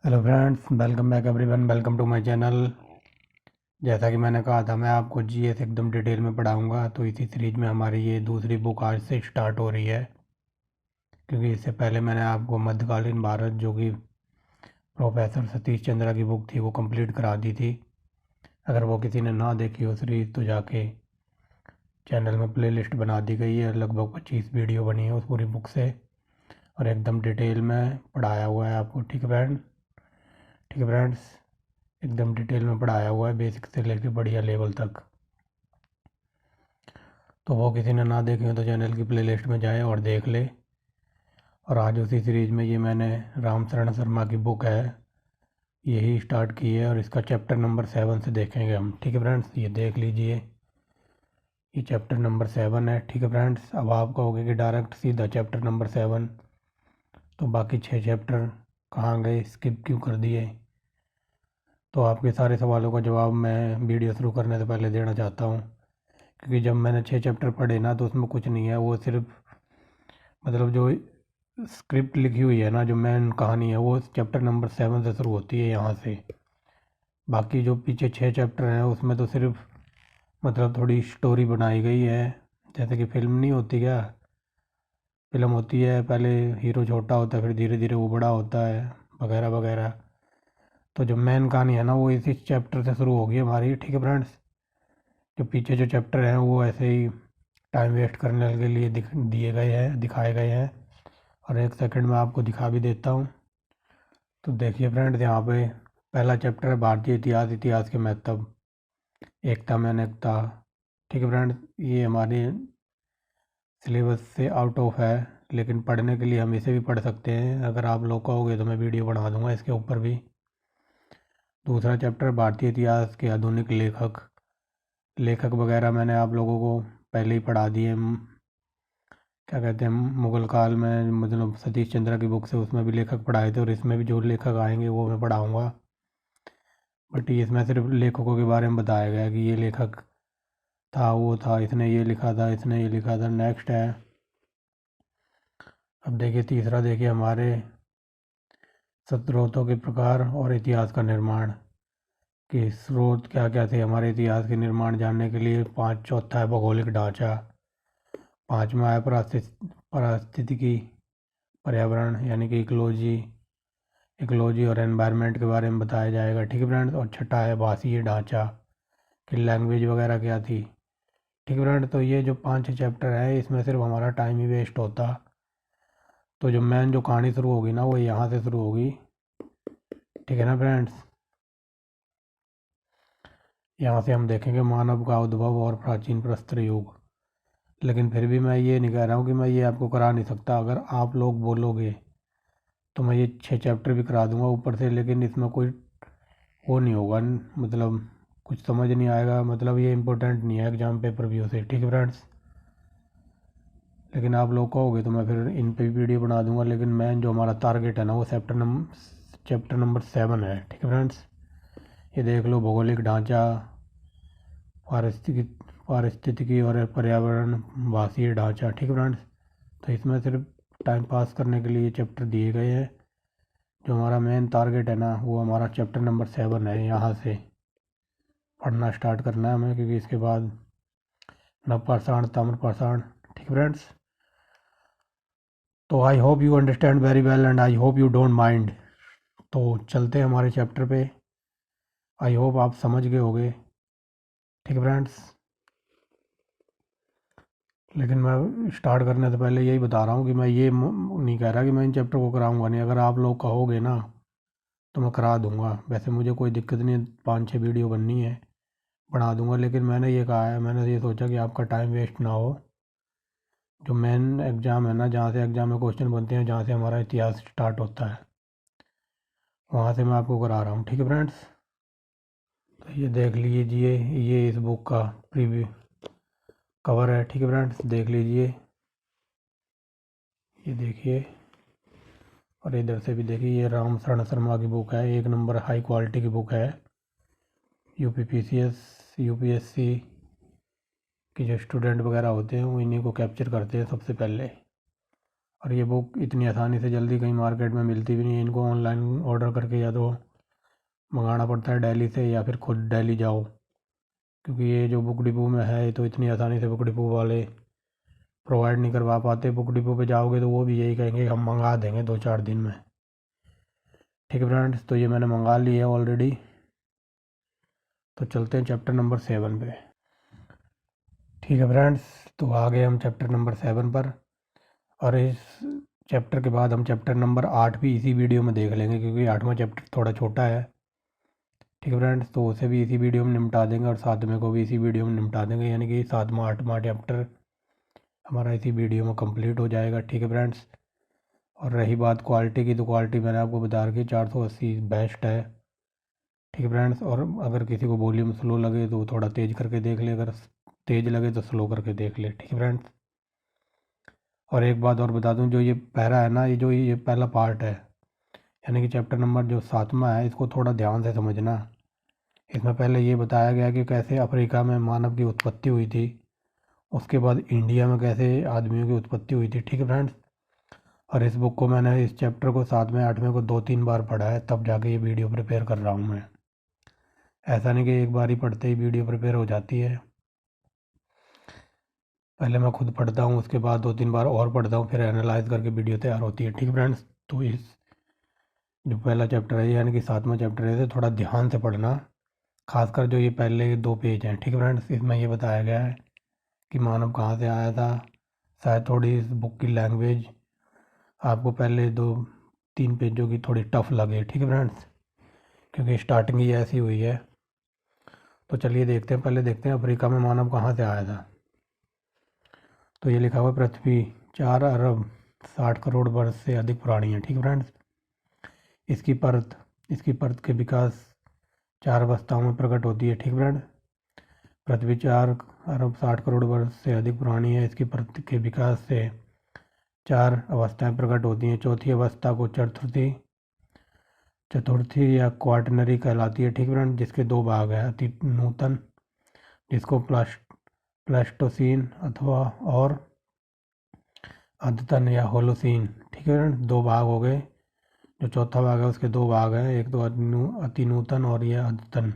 Hello friends, welcome back everyone. Welcome to my channel. जैसा कि मैंने कहा था, मैं आपको जीएस एकदम डिटेल में पढ़ाऊंगा। तो इसी सीरीज में हमारी ये दूसरी बुक आज से स्टार्ट हो रही है, क्योंकि इससे पहले मैंने आपको मध्यकालीन भारत, जो कि प्रोफेसर सतीश चंद्रा की बुक थी, वो कंप्लीट करा दी थी। अगर वो किसी ने ना देखी हो सीरीज, तो जाके चैनल में प्लेलिस्ट बना दी गई है। लगभग 25 वीडियो बनी है उस पूरी बुक से, और एकदम डिटेल में पढ़ाया हुआ है आपको। ठीक है फ्रेंड, ठीक है फ्रेंड्स, एकदम डिटेल में पढ़ाया हुआ है, बेसिक से लेकर बढ़िया लेवल तक। तो वो किसी ने ना देखी हो तो चैनल की प्लेलिस्ट में जाए और देख ले। और आज उसी सीरीज में ये मैंने राम शरण शर्मा की बुक है, यही स्टार्ट की है, और इसका चैप्टर नंबर 7 से देखेंगे हम। ठीक है फ्रेंड्स, ये देख लीजिए, ये चैप्टर नंबर 7 है। ठीक है फ्रेंड्स, अब आप कहोगे कि डायरेक्ट सीधा चैप्टर नंबर 7, तो बाकी 6 चैप्टर कहाँ गए, स्किप क्यों कर दिए? तो आपके सारे सवालों का जवाब मैं वीडियो शुरू करने से पहले देना चाहता हूँ। क्योंकि जब मैंने 6 चैप्टर पढ़े ना, तो उसमें कुछ नहीं है, वो सिर्फ मतलब जो स्क्रिप्ट लिखी हुई है ना, जो मेन कहानी है, वो चैप्टर नंबर 7 से शुरू होती है यहाँ से। बाकी जो पीछे 6 चैप्टर हैं उसमें तो सिर्फ मतलब थोड़ी स्टोरी बनाई गई है। जैसे कि फिल्म नहीं होती क्या, फिल्म होती है, पहले हीरो छोटा होता है, फिर धीरे धीरे वो बड़ा होता है, वगैरह वगैरह। तो जो मेन कहानी है ना, वो इसी चैप्टर से शुरू होगी हमारी। ठीक है फ्रेंड्स, जो पीछे जो चैप्टर हैं वो ऐसे ही टाइम वेस्ट करने के लिए दिए गए हैं, दिखाए गए हैं। और एक सेकंड में आपको दिखा भी देता हूँ। तो देखिए फ्रेंड्स, यहाँ पे पहला चैप्टर है भारतीय इतिहास, इतिहास के महत्व, एकता में अनेकता। ठीक है फ्रेंड्स, ये हमारे सिलेबस से आउट ऑफ है, लेकिन पढ़ने के लिए हम इसे भी पढ़ सकते हैं। अगर आप लोग कहोगे तो मैं वीडियो बना दूंगा इसके ऊपर भी। दूसरा चैप्टर भारतीय इतिहास के आधुनिक लेखक, लेखक वगैरह मैंने आप लोगों को पहले ही पढ़ा दिए। क्या कहते हैं, मुगल काल में, मतलब सतीश चंद्रा की बुक से, उसमें भी लेखक पढ़ाए थे, और इसमें भी जो लेखक आएंगे वो मैं पढ़ाऊँगा। बट इसमें सिर्फ लेखकों के बारे में बताया गया कि ये लेखक था, वो था, इसने ये लिखा था, इसने ये लिखा था। नेक्स्ट है, अब देखिए तीसरा, देखिए हमारे स्रोतों के प्रकार और इतिहास का निर्माण, कि स्रोत क्या क्या थे हमारे इतिहास के निर्माण जानने के लिए। पाँच, चौथा है भौगोलिक ढांचा। पाँचवा है पारिस्थितिकी, पर्यावरण यानी कि इकोलॉजी, इकोलॉजी और एनवायरनमेंट के बारे में बताया जाएगा। ठीक है फ्रेंड्स, और छठा है भाषीय ढांचा, कि लैंग्वेज वगैरह क्या थी। ठीक है फ्रेंड, तो ये जो 5 चैप्टर है, इसमें सिर्फ हमारा टाइम ही वेस्ट होता। तो जो मेन जो कहानी शुरू होगी ना, वो यहाँ से शुरू होगी। ठीक है ना फ्रेंड्स, यहाँ से हम देखेंगे मानव का उद्भव और प्राचीन प्रस्तर युग। लेकिन फिर भी मैं ये नहीं कह रहा हूँ कि मैं ये आपको करा नहीं सकता। अगर आप लोग बोलोगे तो मैं ये 6 चैप्टर भी करा दूंगा ऊपर से, लेकिन इसमें कोई वो नहीं होगा, मतलब कुछ समझ नहीं आएगा, मतलब ये इम्पोर्टेंट नहीं है एग्जाम पेपर व्यू से। ठीक है फ्रेंड्स, लेकिन आप लोग कहोगे तो मैं फिर इन पे भी वीडियो बना दूंगा। लेकिन मेन जो हमारा टारगेट है ना, वो चैप्टर नंबर 7 है। ठीक है फ्रेंड्स, ये देख लो, भौगोलिक ढांचा, पारिस्थितिकी पारिस्थितिकी और पर्यावरण, भाषीय ढांचा। ठीक है फ्रेंड्स, तो इसमें सिर्फ टाइम पास करने के लिए चैप्टर दिए गए हैं। जो हमारा मेन टारगेट है ना, वो हमारा चैप्टर नंबर 7 है। यहाँ से पढ़ना स्टार्ट करना है हमें, क्योंकि इसके बाद नवपाषाण, ताम्रपाषाण। ठीक है फ्रेंड्स, तो I hope you understand very well and I hope you don't mind. तो चलते हैं हमारे चैप्टर पे। आई होप आप समझ गए होगे। ठीक है फ्रेंड्स, लेकिन मैं स्टार्ट करने से पहले यही बता रहा हूँ कि मैं ये नहीं कह रहा कि मैं इन चैप्टर को कराऊंगा नहीं। अगर आप लोग कहोगे ना, तो मैं करा दूंगा। वैसे मुझे कोई दिक्कत नहीं है, 5-6 वीडियो बननी है, बना दूंगा। लेकिन मैंने ये कहा है, मैंने ये सोचा कि आपका टाइम वेस्ट ना हो। जो मेन एग्ज़ाम है ना, जहाँ से एग्ज़ाम में क्वेश्चन बनते हैं, जहाँ से हमारा इतिहास स्टार्ट होता है, वहाँ से मैं आपको करा रहा हूँ। ठीक है फ्रेंड्स, तो ये देख लीजिए, ये इस बुक का प्रीव्यू कवर है। ठीक है फ्रेंड्स, देख लीजिए, ये देखिए, और इधर से भी देखिए, ये राम शरण शर्मा की बुक है, एक नंबर हाई क्वालिटी की बुक है। यूपीपीसीएस, यूपीएससी के जो स्टूडेंट वगैरह होते हैं, वो इन्हीं को कैप्चर करते हैं सबसे पहले। और ये बुक इतनी आसानी से जल्दी कहीं मार्केट में मिलती भी नहीं है। इनको ऑनलाइन ऑर्डर करके या तो मंगाना पड़ता है दिल्ली से, या फिर खुद दिल्ली जाओ, क्योंकि ये जो बुक डिपो में है तो इतनी आसानी से बुक डिपो वाले प्रोवाइड नहीं करवा पाते। बुक डिपो पे जाओगे तो वो भी यही कहेंगे हम मंगा देंगे 2-4 दिन में। ठीक है फ्रेंड्स, तो ये मैंने मंगा ली है ऑलरेडी। तो चलते हैं चैप्टर नंबर 7 पे। ठीक है फ्रेंड्स, तो आ गए हम चैप्टर नंबर 7 पर, और इस चैप्टर के बाद हम चैप्टर नंबर 8 भी इसी वीडियो में देख लेंगे, क्योंकि 8वां चैप्टर थोड़ा छोटा है। ठीक है फ्रेंड्स, तो उसे भी इसी वीडियो में निपटा देंगे और 7वें को भी इसी वीडियो में निपटा देंगे, यानी कि 7वां 8वां चैप्टर हमारा इसी वीडियो में कंप्लीट हो जाएगा। ठीक है फ्रेंड्स, और रही बात क्वालिटी की, तो क्वालिटी मैंने आपको बता रखी 480 बेस्ट है। ठीक है फ्रेंड्स, और अगर किसी को वॉल्यूम स्लो लगे तो थोड़ा तेज़ करके देख ले, अगर तेज़ लगे तो स्लो करके देख ले। ठीक है फ्रेंड्स, और एक बात और बता दूं, जो ये पैरा है ना, ये पहला पार्ट है, यानी कि चैप्टर नंबर जो 7वां है, इसको थोड़ा ध्यान से समझना। इसमें पहले ये बताया गया कि कैसे अफ्रीका में मानव की उत्पत्ति हुई थी, उसके बाद इंडिया में कैसे आदमियों की उत्पत्ति हुई थी। ठीक है फ्रेंड्स, और इस बुक को मैंने, इस चैप्टर को 7वें 8वें को 2-3 बार पढ़ा है, तब जाके ये वीडियो प्रिपेयर कर रहा हूँ मैं। ऐसा नहीं कि एक बार ही पढ़ते ही वीडियो प्रिपेयर हो जाती है। पहले मैं खुद पढ़ता हूँ, उसके बाद 2-3 बार और पढ़ता हूँ, फिर एनालाइज करके वीडियो तैयार होती है। ठीक है फ्रेंड्स, तो इस जो पहला चैप्टर है, यानी कि 7वां चैप्टर है, इसे थोड़ा ध्यान से पढ़ना, खासकर जो ये पहले 2 पेज हैं। ठीक है फ्रेंड्स, इसमें ये बताया गया है कि मानव कहाँ से आया था। शायद थोड़ी इस बुक की लैंग्वेज आपको पहले 2-3 पेजों की थोड़ी टफ लगे। ठीक है फ्रेंड्स, क्योंकि स्टार्टिंग ही ऐसी हुई है। तो चलिए देखते हैं, पहले देखते हैं अफ्रीका में मानव कहाँ से आया था। तो ये लिखा हुआ पृथ्वी 4 अरब 60 करोड़ वर्ष से अधिक पुरानी है। ठीक है फ्रेंड्स, इसकी परत के विकास 4 अवस्थाओं में प्रकट होती है। ठीक है फ्रेंड्स, पृथ्वी 4 अरब 60 करोड़ वर्ष से अधिक पुरानी है। इसकी परत के विकास से 4 अवस्थाएं प्रकट होती हैं। चौथी अवस्था को चतुर्थी या क्वाटरनरी कहलाती है। ठीक है फ्रेंड, जिसके 2 भाग हैं, अति नूतन जिसको प्लास्टोसीन अथवा और अद्यतन या होलोसीन। ठीक है फ्रेंड, 2 भाग हो गए। जो चौथा भाग है उसके 2 भाग हैं, एक तो अति नूतन और यह अद्यतन।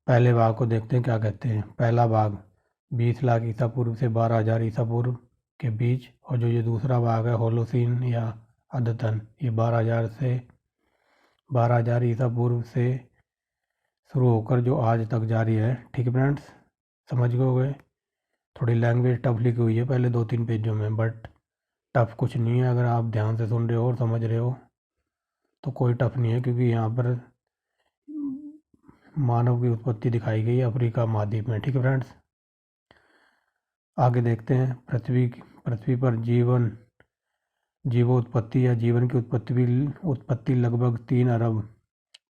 पहले भाग को देखते हैं क्या कहते हैं। पहला भाग 20 लाख ईसा पूर्व से 12,000 ईसा पूर्व के बीच, और जो ये दूसरा भाग है होलोसीन या अद्यतन, ये 12,000 ईसा पूर्व से शुरू होकर जो आज तक जारी है। ठीक है फ्रेंड्स, समझ गए। थोड़ी लैंग्वेज टफ लिखी हुई है पहले 2-3 पेजों में, बट टफ कुछ नहीं है। अगर आप ध्यान से सुन रहे हो और समझ रहे हो तो कोई टफ नहीं है, क्योंकि यहाँ पर मानव की उत्पत्ति दिखाई गई है अफ्रीका महाद्वीप में। ठीक है फ्रेंड्स, आगे देखते हैं। पृथ्वी पर जीवोत्पत्ति या जीवन की उत्पत्ति लगभग 3 अरब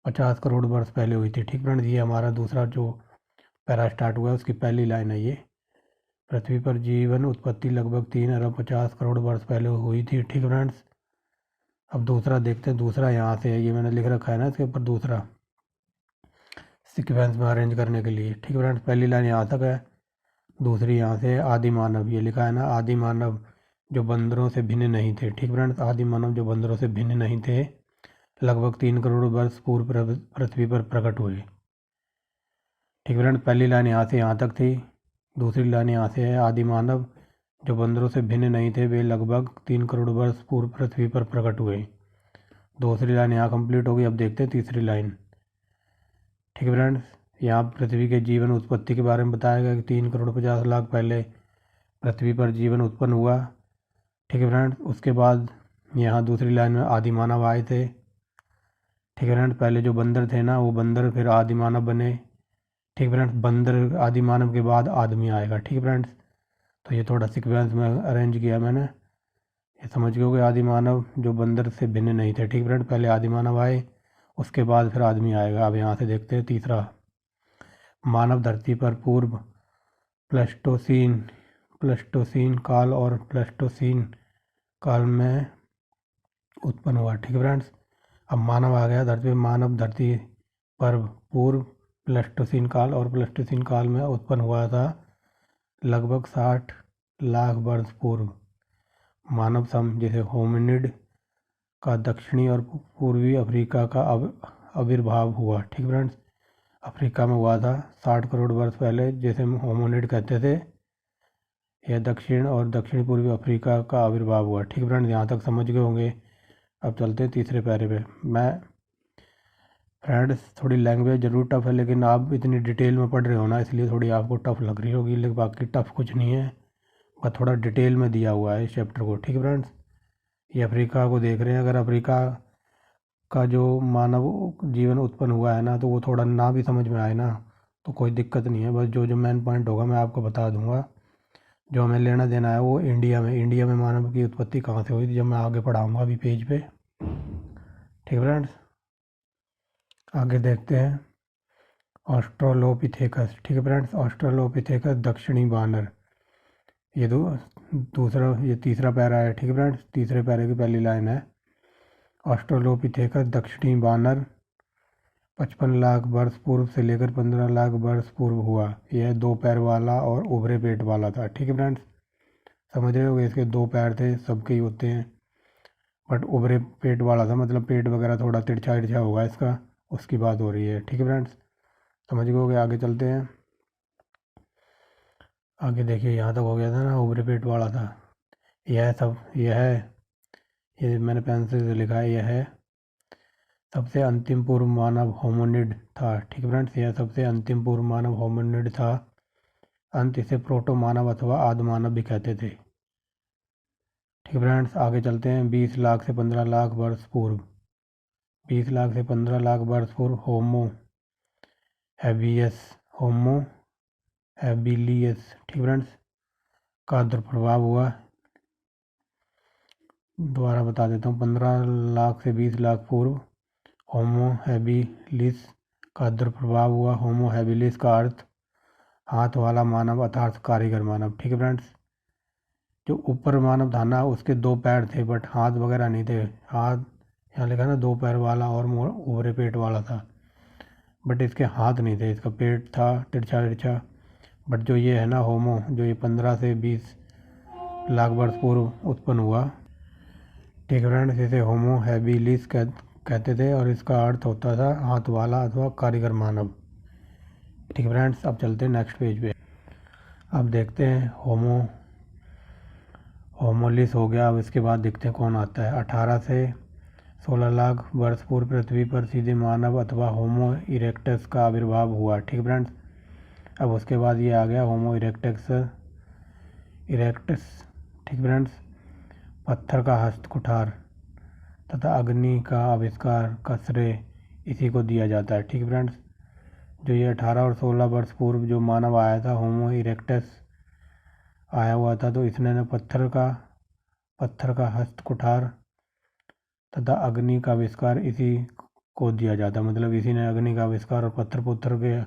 50 करोड़ वर्ष पहले हुई थी। ठीक फ्रेंड्स, ये हमारा दूसरा जो पैरा स्टार्ट हुआ है उसकी पहली लाइन है ये। पृथ्वी पर जीवन उत्पत्ति लगभग 3 अरब 50 करोड़ वर्ष पहले हुई थी। ठीक फ्रेंड्स, अब दूसरा देखते हैं। दूसरा यहाँ से है, ये मैंने लिख रखा है ना इसके ऊपर, दूसरा सीक्वेंस में अरेंज करने के लिए। ठीक फ्रेंड्स, पहली लाइन यहाँ तक है, दूसरी यहाँ से आदि मानव, ये लिखा है ना, आदि मानव जो बंदरों से भिन्न नहीं थे। ठीक फ्रेंड्स, आदि मानव जो बंदरों से भिन्न नहीं थे, लगभग 3 करोड़ वर्ष पूर्व पृथ्वी पर प्रकट हुए। ठीक फ्रेंड्स, पहली लाइन यहाँ से यहाँ तक थी, दूसरी लाइन यहाँ से है, आदि मानव जो बंदरों से भिन्न नहीं थे वे लगभग 3 करोड़ वर्ष पूर्व पृथ्वी पर प्रकट हुए। दूसरी लाइन यहाँ कंप्लीट हो गई। अब देखते हैं तीसरी लाइन। ठीक है फ्रेंड्स, यहाँ पृथ्वी के जीवन उत्पत्ति के बारे में बताया गया कि 3 करोड़ 50 लाख पहले पृथ्वी पर जीवन उत्पन्न हुआ। ठीक है फ्रेंड्स, उसके बाद यहाँ दूसरी लाइन में आदि मानव आए थे। ठीक है फ्रेंड्स, पहले जो बंदर थे ना, वो बंदर फिर आदि मानव बने। ठीक है फ्रेंड्स, बंदर आदि मानव के बाद आदमी आएगा। ठीक है फ्रेंड्स, तो ये थोड़ा सीक्वेंस में अरेंज किया मैंने, ये समझ गए कि आदि मानव जो बंदर से भिन्न नहीं थे। ठीक है फ्रेंड्स, पहले आदि मानव आए, उसके बाद फिर आदमी आएगा। अब यहाँ से देखते हैं तीसरा, मानव धरती पर पूर्व प्लेस्टोसीन काल और प्लेस्टोसीन काल में उत्पन्न हुआ। ठीक है फ्रेंड्स, अब मानव आ गया धरती पर। मानव धरती पर पूर्व प्लेस्टोसीन काल और प्लेस्टोसीन काल में उत्पन्न हुआ था, लगभग 60 लाख वर्ष पूर्व। मानव सम जैसे होमिनिड का दक्षिणी और पूर्वी अफ्रीका का आविर्भाव हुआ। ठीक फ्रेंड्स, अफ्रीका में हुआ था 60 करोड़ वर्ष पहले, जैसे हम होमिनिड कहते थे। यह दक्षिण और दक्षिण पूर्वी अफ्रीका का आविर्भाव हुआ। ठीक फ्रेंड्स, यहाँ तक समझ गए होंगे। अब चलते हैं तीसरे पैरे पे। मैं फ्रेंड्स थोड़ी लैंग्वेज ज़रूर टफ है, लेकिन आप इतनी डिटेल में पढ़ रहे हो ना, इसलिए थोड़ी आपको टफ लग रही होगी, लेकिन बाकी टफ कुछ नहीं है, बस थोड़ा डिटेल में दिया हुआ है इस चैप्टर को। ठीक है फ्रेंड्स, ये अफ्रीका को देख रहे हैं। अगर अफ्रीका का जो मानव जीवन उत्पन्न हुआ है ना, तो वो थोड़ा ना भी समझ में आए ना तो कोई दिक्कत नहीं है, बस जो जो मेन पॉइंट होगा मैं आपको बता दूंगा। जो हमें लेना देना है वो इंडिया में मानव की उत्पत्ति कहाँ से हुई थी, जब मैं आगे पढ़ाऊँगा अभी पेज पे। ठीक है फ्रेंड्स, आगे देखते हैं ऑस्ट्रोलोपिथेकस। ठीक है फ्रेंड्स, ऑस्ट्रोलोपिथेकस दक्षिणी बानर। ये ये तीसरा पैरा है। ठीक है फ्रेंड्स, तीसरे पैरे की पहली लाइन है, ऑस्ट्रोलोपिथेकस दक्षिणी बानर 55 लाख वर्ष पूर्व से लेकर 15 लाख वर्ष पूर्व हुआ। यह 2 पैर वाला और उभरे पेट वाला था। ठीक है फ्रेंड्स, समझ रहे हो, इसके 2 पैर थे, सबके ही होते हैं, बट उभरे पेट वाला था, मतलब पेट वगैरह थोड़ा तिरछा तिरछा होगा इसका, उसकी बात हो रही है। ठीक है फ्रेंड्स, समझ गए। आगे चलते हैं। आगे देखिए, यहाँ तक हो गया था ना, उभरे पेट वाला था। ये मैंने पेंसिल से लिखा है, यह है सबसे अंतिम पूर्व मानव होमिनिड था। ठीक है फ्रेंड्स, यह सबसे अंतिम पूर्व मानव होमिनिड था। अंत इसे प्रोटो मानव अथवा आदि मानव भी कहते थे। ठीक है फ्रेंड्स, आगे चलते हैं। 20 लाख से 15 लाख वर्ष पूर्व, 20 लाख से 15 लाख वर्ष पूर्व होमो हैबिलियस, ठीक फ्रेंड्स, का दुष्प्रभाव हुआ। दोबारा बता देता हूँ, 15 लाख से 20 लाख पूर्व होमो हैबिलिस का दुष्प्रभाव हुआ। होमो हैबिलिस का अर्थ हाथ वाला मानव अर्थात कारीगर मानव। ठीक है फ्रेंड्स, जो ऊपर मानव था ना, उसके 2 पैर थे, बट हाथ वगैरह नहीं थे। हाथ यहाँ लिखा ना 2 पैर वाला और उभरे पेट वाला था, बट इसके हाथ नहीं थे, इसका पेट था तिरछा तिरछा। बट जो ये है ना होमो, जो ये 15 से 20 लाख वर्ष पूर्व उत्पन्न हुआ। ठीक है फ्रेंड्स, इसे होमो हैबिलिस कहते थे और इसका अर्थ होता था हाथ वाला अथवा कारीगर मानव। ठीक है फ्रेंड्स, अब चलते हैं नेक्स्ट पेज पे। अब देखते हैं होमोलिस हो गया। अब इसके बाद देखते हैं कौन आता है। 18 से 16 लाख वर्ष पूर्व पृथ्वी पर सीधे मानव अथवा होमो इरेक्टस का आविर्भाव हुआ। ठीक है फ्रेंड्स, अब उसके बाद ये आ गया होमो इरेक्टस। ठीक फ्रेंड्स, पत्थर का हस्त कुठार तथा अग्नि का आविष्कार का श्रेय इसी को दिया जाता है। ठीक है फ्रेंड्स, जो ये 18 और 16 वर्ष पूर्व जो मानव आया था, होमो इरेक्टस आया हुआ था, तो इसने न पत्थर का हस्त कुठार तथा अग्नि का आविष्कार इसी को दिया जाता है। मतलब इसी ने अग्नि का आविष्कार और पत्थर के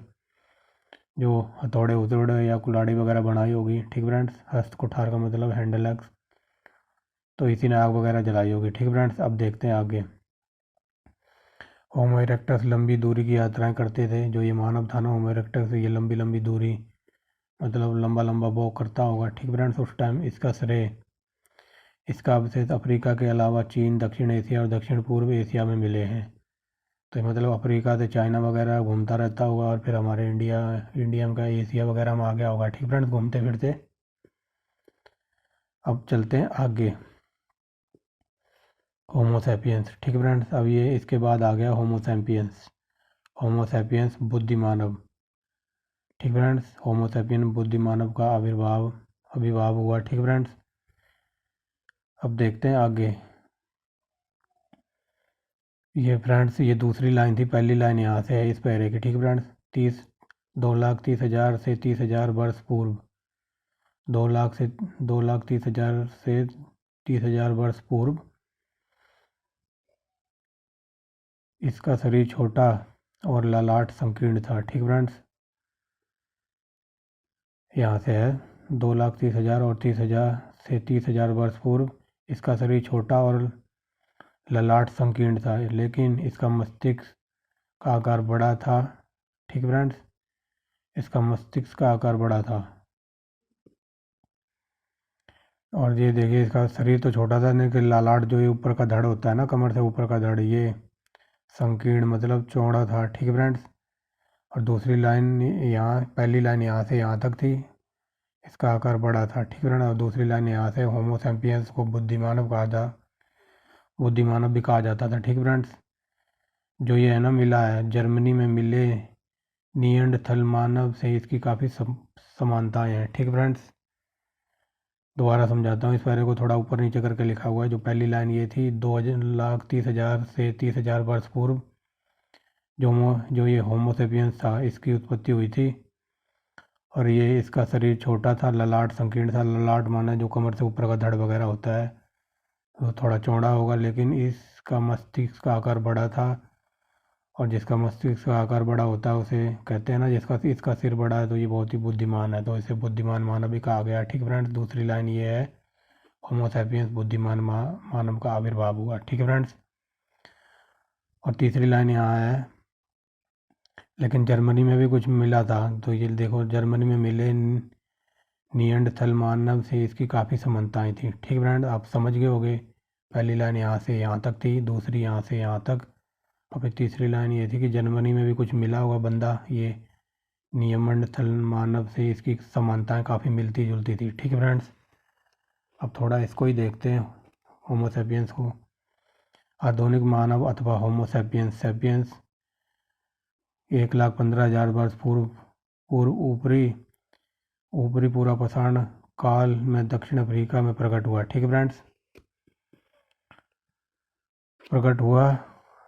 जो हथौड़े उथौड़े या कुल्हाड़ी वगैरह बनाई होगी। ठीक फ्रेंड्स, हस्त कुठार का मतलब हैंडल एक्स, तो इसी ने आग वगैरह जलाई होगी। ठीक फ्रेंड्स, अब देखते हैं आगे। होमो इरेक्टस लंबी दूरी की यात्राएं करते थे। जो ये मानव था ना होमो इरेक्टस, ये लंबी लंबी दूरी मतलब लंबा लंबा वॉक करता होगा। ठीक फ्रेंड्स, उस टाइम इसका श्रेय इसका अवशेष अफ्रीका के अलावा चीन, दक्षिण एशिया और दक्षिण पूर्व एशिया में मिले हैं। तो मतलब अफ्रीका से चाइना वगैरह घूमता रहता होगा और फिर हमारे इंडिया का एशिया वगैरह में आ गया होगा। ठीक फ्रेंड्स, घूमते फिरते। अब चलते हैं आगे, होमोसैपियंस। ठीक है फ्रेंड्स, अब ये इसके बाद आ गया होमोसैपियंस बुद्धि मानव। ठीक फ्रेंड्स, होमोसैपियन बुद्धि मानव का अभिभाव हुआ। ठीक फ्रेंड्स, अब देखते हैं आगे। ये फ्रेंड्स ये दूसरी लाइन थी, पहली लाइन यहाँ से है इस पैरे की। ठीक फ्रेंड्स, 2,30,000 से 30,000 वर्ष पूर्व, 2,30,000 से 30,000 वर्ष पूर्व इसका शरीर छोटा और ललाट संकीर्ण था। ठीक फ्रेंड्स, यहाँ से है 2,30,000 और 30,000 से 30,000 वर्ष पूर्व इसका शरीर छोटा और ललाट संकीर्ण था, लेकिन इसका मस्तिष्क का आकार बड़ा था। ठीक फ्रेंड्स, इसका मस्तिष्क का आकार बड़ा था और ये देखिए इसका शरीर तो छोटा था, लेकिन ललाट जो ये ऊपर का धड़ होता है ना, कमर से ऊपर का धड़, ये संकीर्ण मतलब चौड़ा था। ठीक है फ्रेंड्स। और दूसरी लाइन यहाँ, पहली लाइन यहाँ से यहाँ तक थी, इसका आकार बड़ा था। ठीक है फ्रेंड्स। और दूसरी लाइन यहाँ से, होमो सैपियंस को बुद्धिमानव भी कहा जाता था। ठीक है फ्रेंड्स। जो ये है ना मिला है, जर्मनी में मिले निएंडरथल मानव से इसकी काफ़ी समानताएं हैं। ठीक है फ्रेंड्स। दोबारा समझाता हूँ, इस पैरे को थोड़ा ऊपर नीचे करके लिखा हुआ है। जो पहली लाइन ये थी, 2,30,000 से 30,000 वर्ष पूर्व जो ये होमोसेपियंस था, इसकी उत्पत्ति हुई थी। और ये इसका शरीर छोटा था, ललाट संकीर्ण था। ललाट माना जो कमर से ऊपर का धड़ वगैरह होता है, तो थोड़ा चौड़ा होगा, लेकिन इसका मस्तिष्क का आकार बड़ा था। और जिसका मस्तिष्क का आकार बड़ा होता है उसे कहते हैं ना, जिसका इसका सिर बड़ा है तो ये बहुत ही बुद्धिमान है, तो इसे बुद्धिमान मानव भी कहा गया। ठीक फ्रेंड्स। दूसरी लाइन ये है, होमोसैपियंस बुद्धिमान मानव का आविर्भाव हुआ। ठीक है फ्रेंड्स। और तीसरी लाइन यहाँ है, लेकिन जर्मनी में भी कुछ मिला था। तो ये देखो, जर्मनी में मिले निएंडरथल मानव से इसकी काफ़ी समानताएं थी। ठीक फ्रेंड्स। आप समझ गए होंगे, पहली लाइन यहाँ से यहाँ तक थी, दूसरी यहाँ से यहाँ तक, और फिर तीसरी लाइन ये थी कि जर्मनी में भी कुछ मिला हुआ बंदा, ये निएंडरथल मानव से इसकी समानताएं काफ़ी मिलती जुलती थी। ठीक है फ्रेंड्स। अब थोड़ा इसको ही देखते हैं, होमोसेपियंस को। आधुनिक मानव अथवा होमोसेपियंस 1,15,000 वर्ष पूर्व ऊपरी पूरा प्रसारण काल में दक्षिण अफ्रीका में प्रकट हुआ। ठीक है फ्रेंड्स। प्रकट हुआ।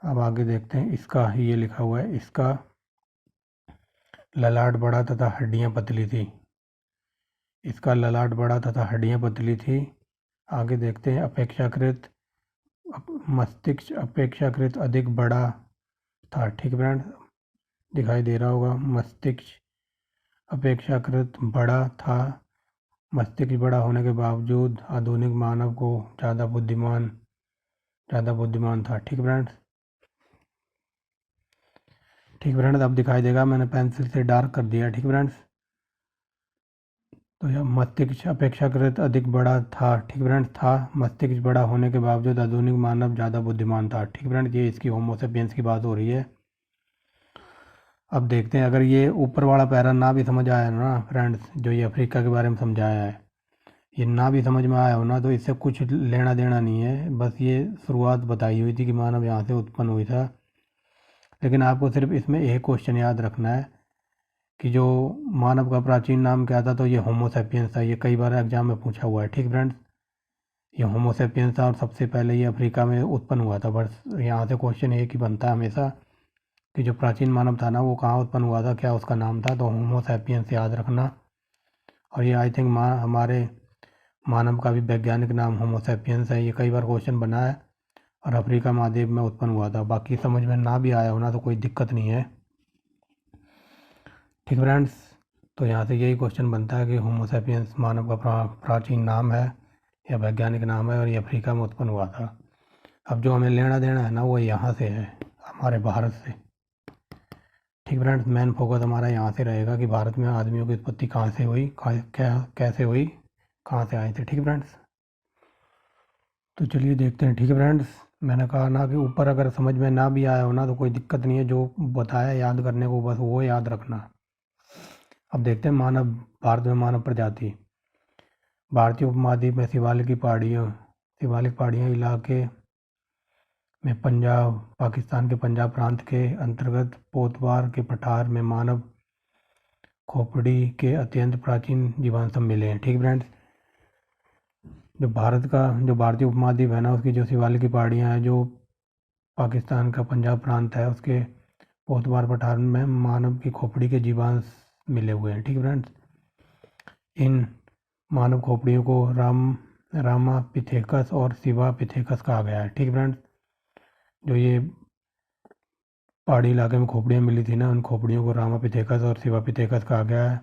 अब आगे देखते हैं, इसका ये लिखा हुआ है, इसका ललाट बड़ा तथा हड्डियां पतली थी। इसका ललाट बड़ा तथा हड्डियां पतली थी। आगे देखते हैं, मस्तिष्क अपेक्षाकृत अधिक बड़ा था। ठीक है फ्रेंड्स। दिखाई दे रहा होगा, मस्तिष्क अपेक्षाकृत बड़ा था। मस्तिष्क बड़ा होने के बावजूद आधुनिक मानव को ज़्यादा बुद्धिमान था। ठीक फ्रेंड्स। ठीक फ्रेंड्स। अब दिखाई देगा, मैंने पेंसिल से डार्क कर दिया। ठीक फ्रेंड्स। तो यह मस्तिष्क अपेक्षाकृत अधिक बड़ा था। ठीक फ्रेंड्स। था मस्तिष्क बड़ा होने के बावजूद आधुनिक मानव ज़्यादा बुद्धिमान था। ठीक फ्रेंड्स। ये इसकी होमोसेपियंस की बात हो रही है। अब देखते हैं, अगर ये ऊपर वाला पैरा ना भी समझ आया ना फ्रेंड्स, जो ये अफ्रीका के बारे में समझाया है, ये ना भी समझ में आया हो ना, तो इससे कुछ लेना देना नहीं है। बस ये शुरुआत बताई हुई थी कि मानव यहाँ से उत्पन्न हुई था। लेकिन आपको सिर्फ इसमें एक क्वेश्चन याद रखना है कि जो मानव का प्राचीन नाम क्या था, तो ये होमोसेपियंस था। ये कई बार एग्जाम में पूछा हुआ है। ठीक फ्रेंड्स। ये होमोसेपियंस था और सबसे पहले ये अफ्रीका में उत्पन्न हुआ था। बस यहाँ से क्वेश्चन एक ही बनता है हमेशा कि जो प्राचीन मानव था ना, वो कहाँ उत्पन्न हुआ था, क्या उसका नाम था, तो होमोसेपियंस याद रखना। और ये आई थिंक हमारे मानव का भी वैज्ञानिक नाम होमोसेपियंस है। ये कई बार क्वेश्चन बना है, और अफ्रीका महाद्वीप में उत्पन्न हुआ था। बाकी समझ में ना भी आया होना तो कोई दिक्कत नहीं है। ठीक फ्रेंड्स। तो यहाँ से यही क्वेश्चन बनता है कि होमोसेपियंस मानव का प्राचीन नाम है या वैज्ञानिक नाम है, और ये अफ्रीका में उत्पन्न हुआ था। अब जो हमें लेना देना है ना, वो यहाँ से है, हमारे भारत से। ठीक फ्रेंड्स। मेन फोकस हमारा यहाँ से रहेगा कि भारत में आदमियों की उत्पत्ति कहाँ से हुई, कैसे हुई, कहाँ से आए थे। ठीक है फ्रेंड्स। तो चलिए देखते हैं। ठीक है फ्रेंड्स। मैंने कहा ना कि ऊपर अगर समझ में ना भी आया हो ना, तो कोई दिक्कत नहीं है, जो बताया याद करने को, बस वो याद रखना। अब देखते हैं, भारत में मानव प्रजाति। भारतीय उपमहाद्वीप में शिवालिक पहाड़ियों इलाके में पाकिस्तान के पंजाब प्रांत के अंतर्गत पोतवार के पठार में मानव खोपड़ी के अत्यंत प्राचीन जीवाश्म मिले हैं। ठीक फ्रेंड्स। जो भारतीय उपमहाद्वीप है ना, उसकी जो शिवालिक की पहाड़ियाँ हैं, जो पाकिस्तान का पंजाब प्रांत है, उसके पोतवार पठार में मानव की खोपड़ी के जीवांश मिले हुए हैं। ठीक फ्रेंड्स। इन मानव खोपड़ियों को रामापिथेकस और शिवापिथेकस कहा गया है। ठीक फ्रेंड्स। जो ये पहाड़ी इलाके में खोपड़ियाँ मिली थी ना, उन खोपड़ियों को रामापिथेकस और शिवापिथेकस कहा गया है।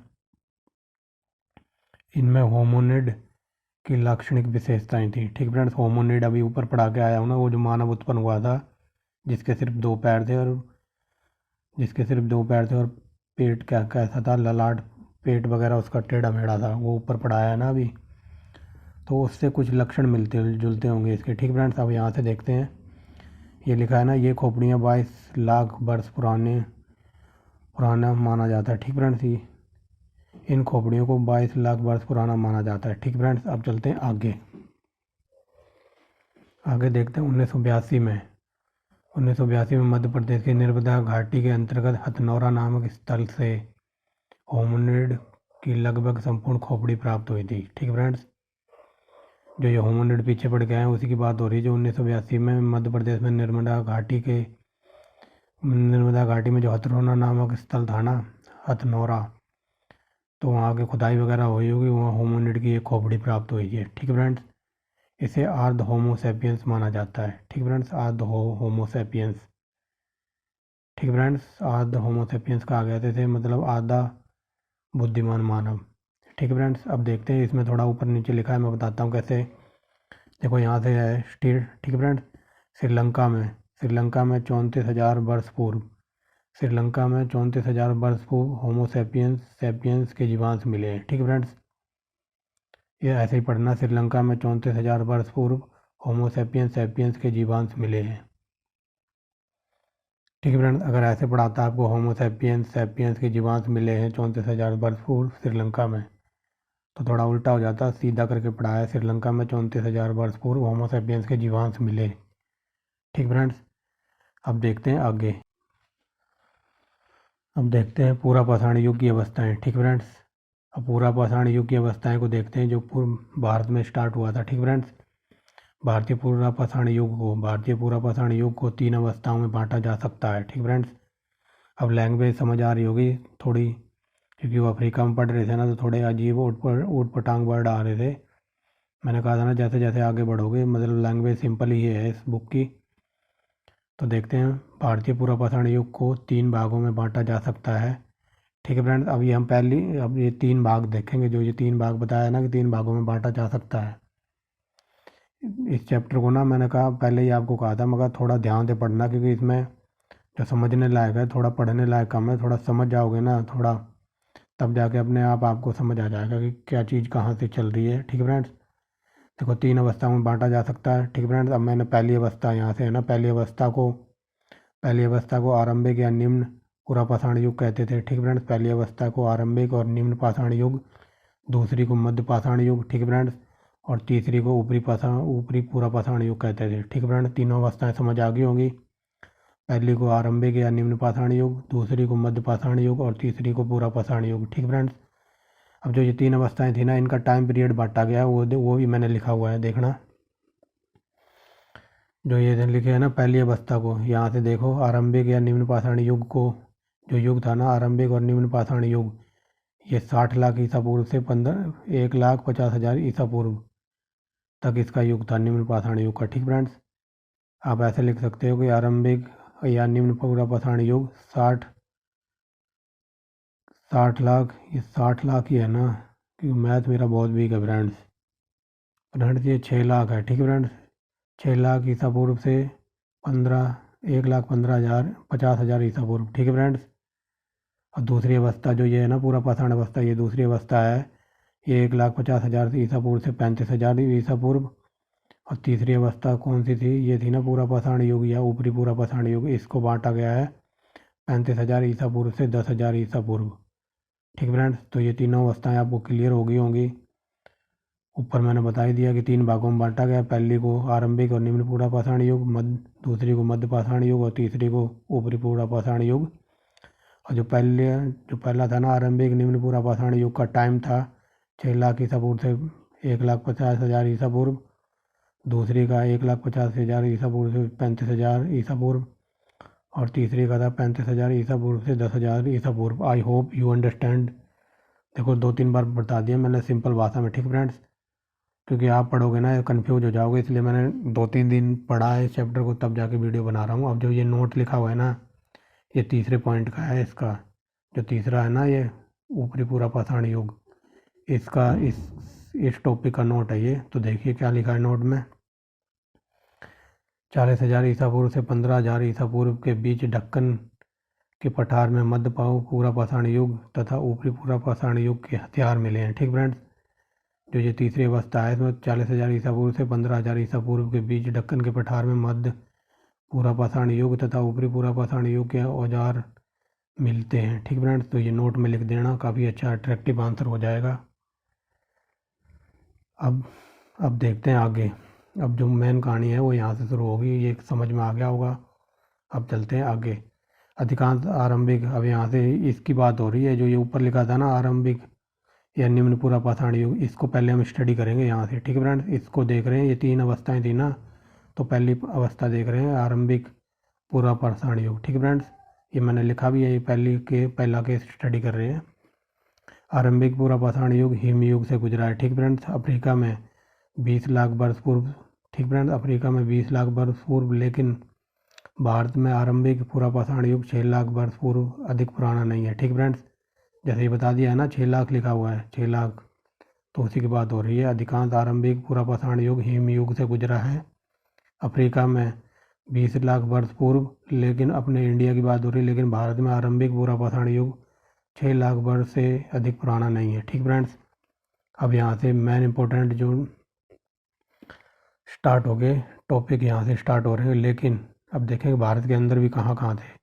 इनमें होमोनिड की लाक्षणिक विशेषताएं थी। ठीक फ्रेंड्स। होमोनिड अभी ऊपर पढ़ा के आया हूँ ना, वो जो मानव उत्पन्न हुआ था, जिसके सिर्फ दो पैर थे, और पेट कैसा था, ललाट, पेट वगैरह उसका टेढ़ा मेढ़ा था, वो ऊपर पढ़ाया है ना अभी। तो उससे कुछ लक्षण मिलते जुलते होंगे इसके। ठीक फ्रेंड्स, अब यहाँ से देखते हैं, ये लिखा है ना, ये खोपड़ियाँ 22 लाख वर्ष पुराना माना जाता है। ठीक फ्रेंड्स, ये इन खोपड़ियों को 22 लाख वर्ष पुराना माना जाता है। ठीक फ्रेंड्स, अब चलते हैं आगे देखते हैं 1982 में मध्य प्रदेश के नर्मदा घाटी के अंतर्गत हथनौरा नामक स्थल से होमिनिड की लगभग संपूर्ण खोपड़ी प्राप्त हुई थी। ठीक फ्रेंड्स, जो ये होमिनिड पीछे पड़ गए हैं उसी की बात हो रही है। जो 1982 में मध्य प्रदेश में नर्मदा घाटी में जो हथनौरा नामक स्थल था ना, हथनौरा, तो वहाँ की खुदाई वगैरह हुई होगी, वहाँ होमिनिड की एक खोपड़ी प्राप्त हुई है। ठीक फ्रेंड्स, इसे आर्ध होमो सैपियंस माना जाता है। ठीक फ्रेंड्स, आर्ध होमो सैपियंस। ठीक फ्रेंड्स, आर्ध होमो सैपियंस कहा गया था, इसे मतलब आधा बुद्धिमान मानव। ठीक फ्रेंड्स, अब देखते हैं, इसमें थोड़ा ऊपर नीचे लिखा है, मैं बताता हूँ कैसे। देखो यहाँ से है स्टेट। ठीक फ्रेंड्स, श्रीलंका में 34,000 वर्ष पूर्व, श्रीलंका में 34,000 वर्ष पूर्व होमो सैपियंस के जीवांश मिले हैं। ठीक फ्रेंड्स, ये ऐसे ही पढ़ना, श्रीलंका में 34,000 वर्ष पूर्व होमो सैपियंस के जीवांश मिले हैं। ठीक है फ्रेंड्स, अगर ऐसे पढ़ाता आपको होमो सैपियंस के जीवांश मिले हैं 34,000 वर्ष पूर्व श्रीलंका में, तो थोड़ा उल्टा हो जाता, सीधा करके पढ़ाया, श्रीलंका में 34,000 वर्ष पूर्व होमो सैपियंस के जीवांश मिले। ठीक फ्रेंड्स, अब देखते हैं आगे। अब देखते हैं पूरा पाषाण युग की अवस्थाएं। ठीक फ्रेंड्स, अब पूरा पाषाण युग की अवस्थाएं को देखते हैं, जो पूर्व भारत में स्टार्ट हुआ था। ठीक फ्रेंड्स, भारतीय पूरा पाषाण युग को 3 अवस्थाओं में बांटा जा सकता है। ठीक फ्रेंड्स, अब लैंग्वेज समझ आ रही होगी थोड़ी, क्योंकि वो अफ्रीका में पढ़ रहे थे ना, तो थोड़े अजीब ऊट पटांग वर्ड आ रहे थे। मैंने कहा था ना, जैसे जैसे आगे बढ़ोगे, मतलब लैंग्वेज सिंपल ही है इस बुक की। तो देखते हैं, भारतीय पूरा पाषाण युग को 3 भागों में बांटा जा सकता है। ठीक है फ्रेंड्स, अब ये 3 भाग देखेंगे, जो ये 3 भाग बताया ना कि 3 भागों में बांटा जा सकता है। इस चैप्टर को ना, मैंने कहा पहले ही आपको कहा था, मगर थोड़ा ध्यान से पढ़ना, क्योंकि इसमें जो समझने लायक है, थोड़ा पढ़ने लायक कम है। थोड़ा समझ जाओगे ना थोड़ा, तब जाके अपने आप आपको समझ आ जाएगा कि क्या चीज़ कहाँ से चल रही है। ठीक है फ्रेंड्स, देखो 3 अवस्थाओं में बांटा जा सकता है। ठीक है फ्रेंड्स, अब मैंने पहली अवस्था यहाँ से है ना, पहली अवस्था को आरंभिक या निम्न पूरा पाषाण युग कहते थे। ठीक है फ्रेंड्स, पहली अवस्था को आरंभिक और निम्न पाषाण युग, दूसरी को मध्य पाषाण युग, ठीक है फ्रेंड्स, और तीसरी को ऊपरी पूरा पाषाण युग कहते थे। ठीक है फ्रेंड्स, तीनों अवस्थाएं समझ आ गई होंगी। पहली को आरंभिक या निम्न पाषाण युग, दूसरी को मध्य पाषाण युग और तीसरी को पूरा पाषाण युग। ठीक फ्रेंड्स, अब जो ये 3 अवस्थाएं थी ना, इनका टाइम पीरियड बांटा गया है, वो भी मैंने लिखा हुआ है, देखना। जो ये लिखे है ना, पहली अवस्था को यहाँ से देखो, आरंभिक या निम्न पाषाण युग को, जो युग था ना आरंभिक और निम्न पाषाण युग, ये 60 लाख ईसा पूर्व से 1,50,000 ईसा पूर्व तक इसका युग था, निम्न पाषाण युग का। ठीक फ्रेंड्स, आप ऐसे लिख सकते हो कि आरंभिक या निम्न पूरा पाषाण युग 60 लाख, ये 60 लाख ही है ना, क्योंकि मैथ मेरा बहुत वीक है फ्रेंड्स, ये 6 लाख है। ठीक है फ्रेंड्स, 6 लाख ईसा पूर्व से 1,15,000 ईसा पूर्व। ठीक है फ्रेंड्स, और दूसरी अवस्था जो ये है ना, पूरा पाषाण अवस्था, ये दूसरी अवस्था है, ये 1,50,000 ईसा पूर्व से 35,000 ईसा पूर्व। और तीसरी अवस्था कौन सी थी, ये थी ना पूरा पाषाण युग या ऊपरी पूरा पाषाण युग, इसको बांटा गया है 35,000 ईसा पूर्व से 10,000 ईसा पूर्व। ठीक फ्रेंड्स, तो ये तीनों अवस्थाएं आपको क्लियर हो गई होंगी। ऊपर मैंने बता ही दिया कि 3 भागों में बांटा गया, पहली को आरंभिक और निम्न पूरा पाषाण युग, दूसरी को मध्य पाषाण युग और तीसरी को ऊपरी पूरा पाषाण युग। और जो पहला था ना आरंभिक निम्न पूरा पाषाण युग का टाइम था 6 लाख ईसा पूर्व से 1,50,000 ईसा पूर्व, दूसरी का 1,50,000 ईसा पूर्व से 35,000 ईसा पूर्व, और तीसरी का था 35,000 ईसा पूर्व से 10,000 ईसा पूर्व। I hope you understand. देखो 2-3 बार बता दिया मैंने सिंपल भाषा में। ठीक फ्रेंड्स, क्योंकि आप पढ़ोगे ना कंफ्यूज हो जाओगे, इसलिए मैंने 2-3 दिन पढ़ा है इस चैप्टर को, तब जाके वीडियो बना रहा हूँ। अब जो ये नोट लिखा हुआ है ना, ये तीसरे पॉइंट का है, इसका जो तीसरा है ना, ये ऊपरी पूरा पाषाण युग, इसका इस टॉपिक का नोट है ये। तो देखिए क्या लिखा है नोट में, 40,000 ईसा पूर्व से 15,000 ईसा पूर्व के बीच दक्कन के पठार में मध्य पूरा पाषाण युग तथा ऊपरी पूरा पाषाण युग के हथियार मिले हैं। ठीक फ्रेंड्स, जो ये तीसरी अवस्था है इसमें 40,000 ईसा पूर्व से 15,000 ईसा पूर्व के बीच दक्कन के पठार में मध्य पूरा पाषाण युग तथा ऊपरी पूरा पाषाण युग के औजार मिलते हैं। ठीक फ्रेंड्स, तो ये नोट में लिख देना, काफ़ी अच्छा अट्रैक्टिव आंसर हो जाएगा। अब देखते हैं आगे। अब जो मेन कहानी है वो यहाँ से शुरू होगी, ये समझ में आ गया होगा। अब चलते हैं आगे। अधिकांश आरंभिक, अब यहाँ से इसकी बात हो रही है, जो ये ऊपर लिखा था ना आरंभिक या निम्न पूरा पाषाण युग, इसको पहले हम स्टडी करेंगे यहाँ से। ठीक है फ्रेंड्स, इसको देख रहे हैं, ये 3 अवस्थाएं थी ना, तो पहली अवस्था देख रहे हैं आरंभिक पूरा पाषाण युग। ठीक है फ्रेंड्स, ये मैंने लिखा भी है, ये पहला के स्टडी कर रहे हैं। आरंभिक पूरा पाषाण युग हिमयुग से गुजरा है। ठीक फ्रेंड्स, अफ्रीका में 20 लाख वर्ष पूर्व। ठीक फ्रेंड्स, अफ्रीका में 20 लाख वर्ष पूर्व, लेकिन भारत में आरंभिक पूरा पाषाण युग 6 लाख वर्ष पूर्व अधिक पुराना नहीं है। ठीक फ्रेंड्स, जैसे ही बता दिया है ना, 6 लाख लिखा हुआ है, 6 लाख, तो उसी की बात हो रही है। अधिकांश आरंभिक पूरा पाषाण युग हिमयुग से गुजरा है अफ्रीका में 20 लाख वर्ष पूर्व, लेकिन अपने इंडिया की बात हो रही है, लेकिन भारत में आरंभिक पूरा पाषाण युग 6 लाख वर्ष से अधिक पुराना नहीं है। ठीक फ्रेंड्स, अब यहाँ से मेन इंपॉर्टेंट जो स्टार्ट हो गए टॉपिक यहाँ से स्टार्ट हो रहे हैं, लेकिन अब देखेंगे भारत के अंदर भी कहाँ कहाँ थे।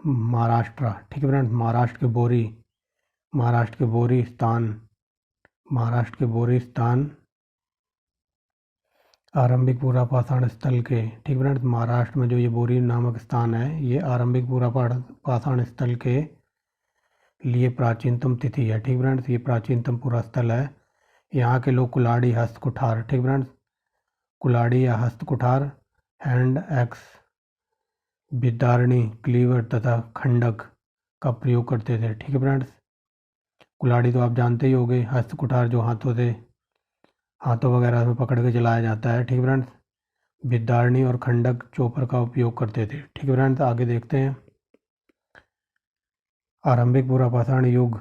महाराष्ट्र। ठीक है फ्रेंड्स, महाराष्ट्र के बोरी स्थान आरंभिक पूरा पाषाण स्थल के। ठीक फ्रेंड्स, महाराष्ट्र में जो ये बोरी नामक स्थान है, ये आरंभिक पूरा पाषाण स्थल के लिए प्राचीनतम तिथि है। ठीक फ्रेंड्स, ये प्राचीनतम पूरा स्थल है। यहाँ के लोग कुल्हाड़ी, हस्त कुठार, ठीक फ्रेंड्स, कुल्हाड़ी या हस्त कुठार, हैंड एक्स, बिदारणी, क्लीवर तथा खंडक का प्रयोग करते थे। ठीक है फ्रेंड्स, कुल्हाड़ी तो आप जानते ही होंगे, हस्त कुठार जो हाथों वगैरह में पकड़ के चलाया जाता है। ठीक फ्रेंड्स, बिदारणी और खंडक चोपर का उपयोग करते थे। ठीक फ्रेंड्स, आगे देखते हैं। आरंभिक पूरा पाषाण युग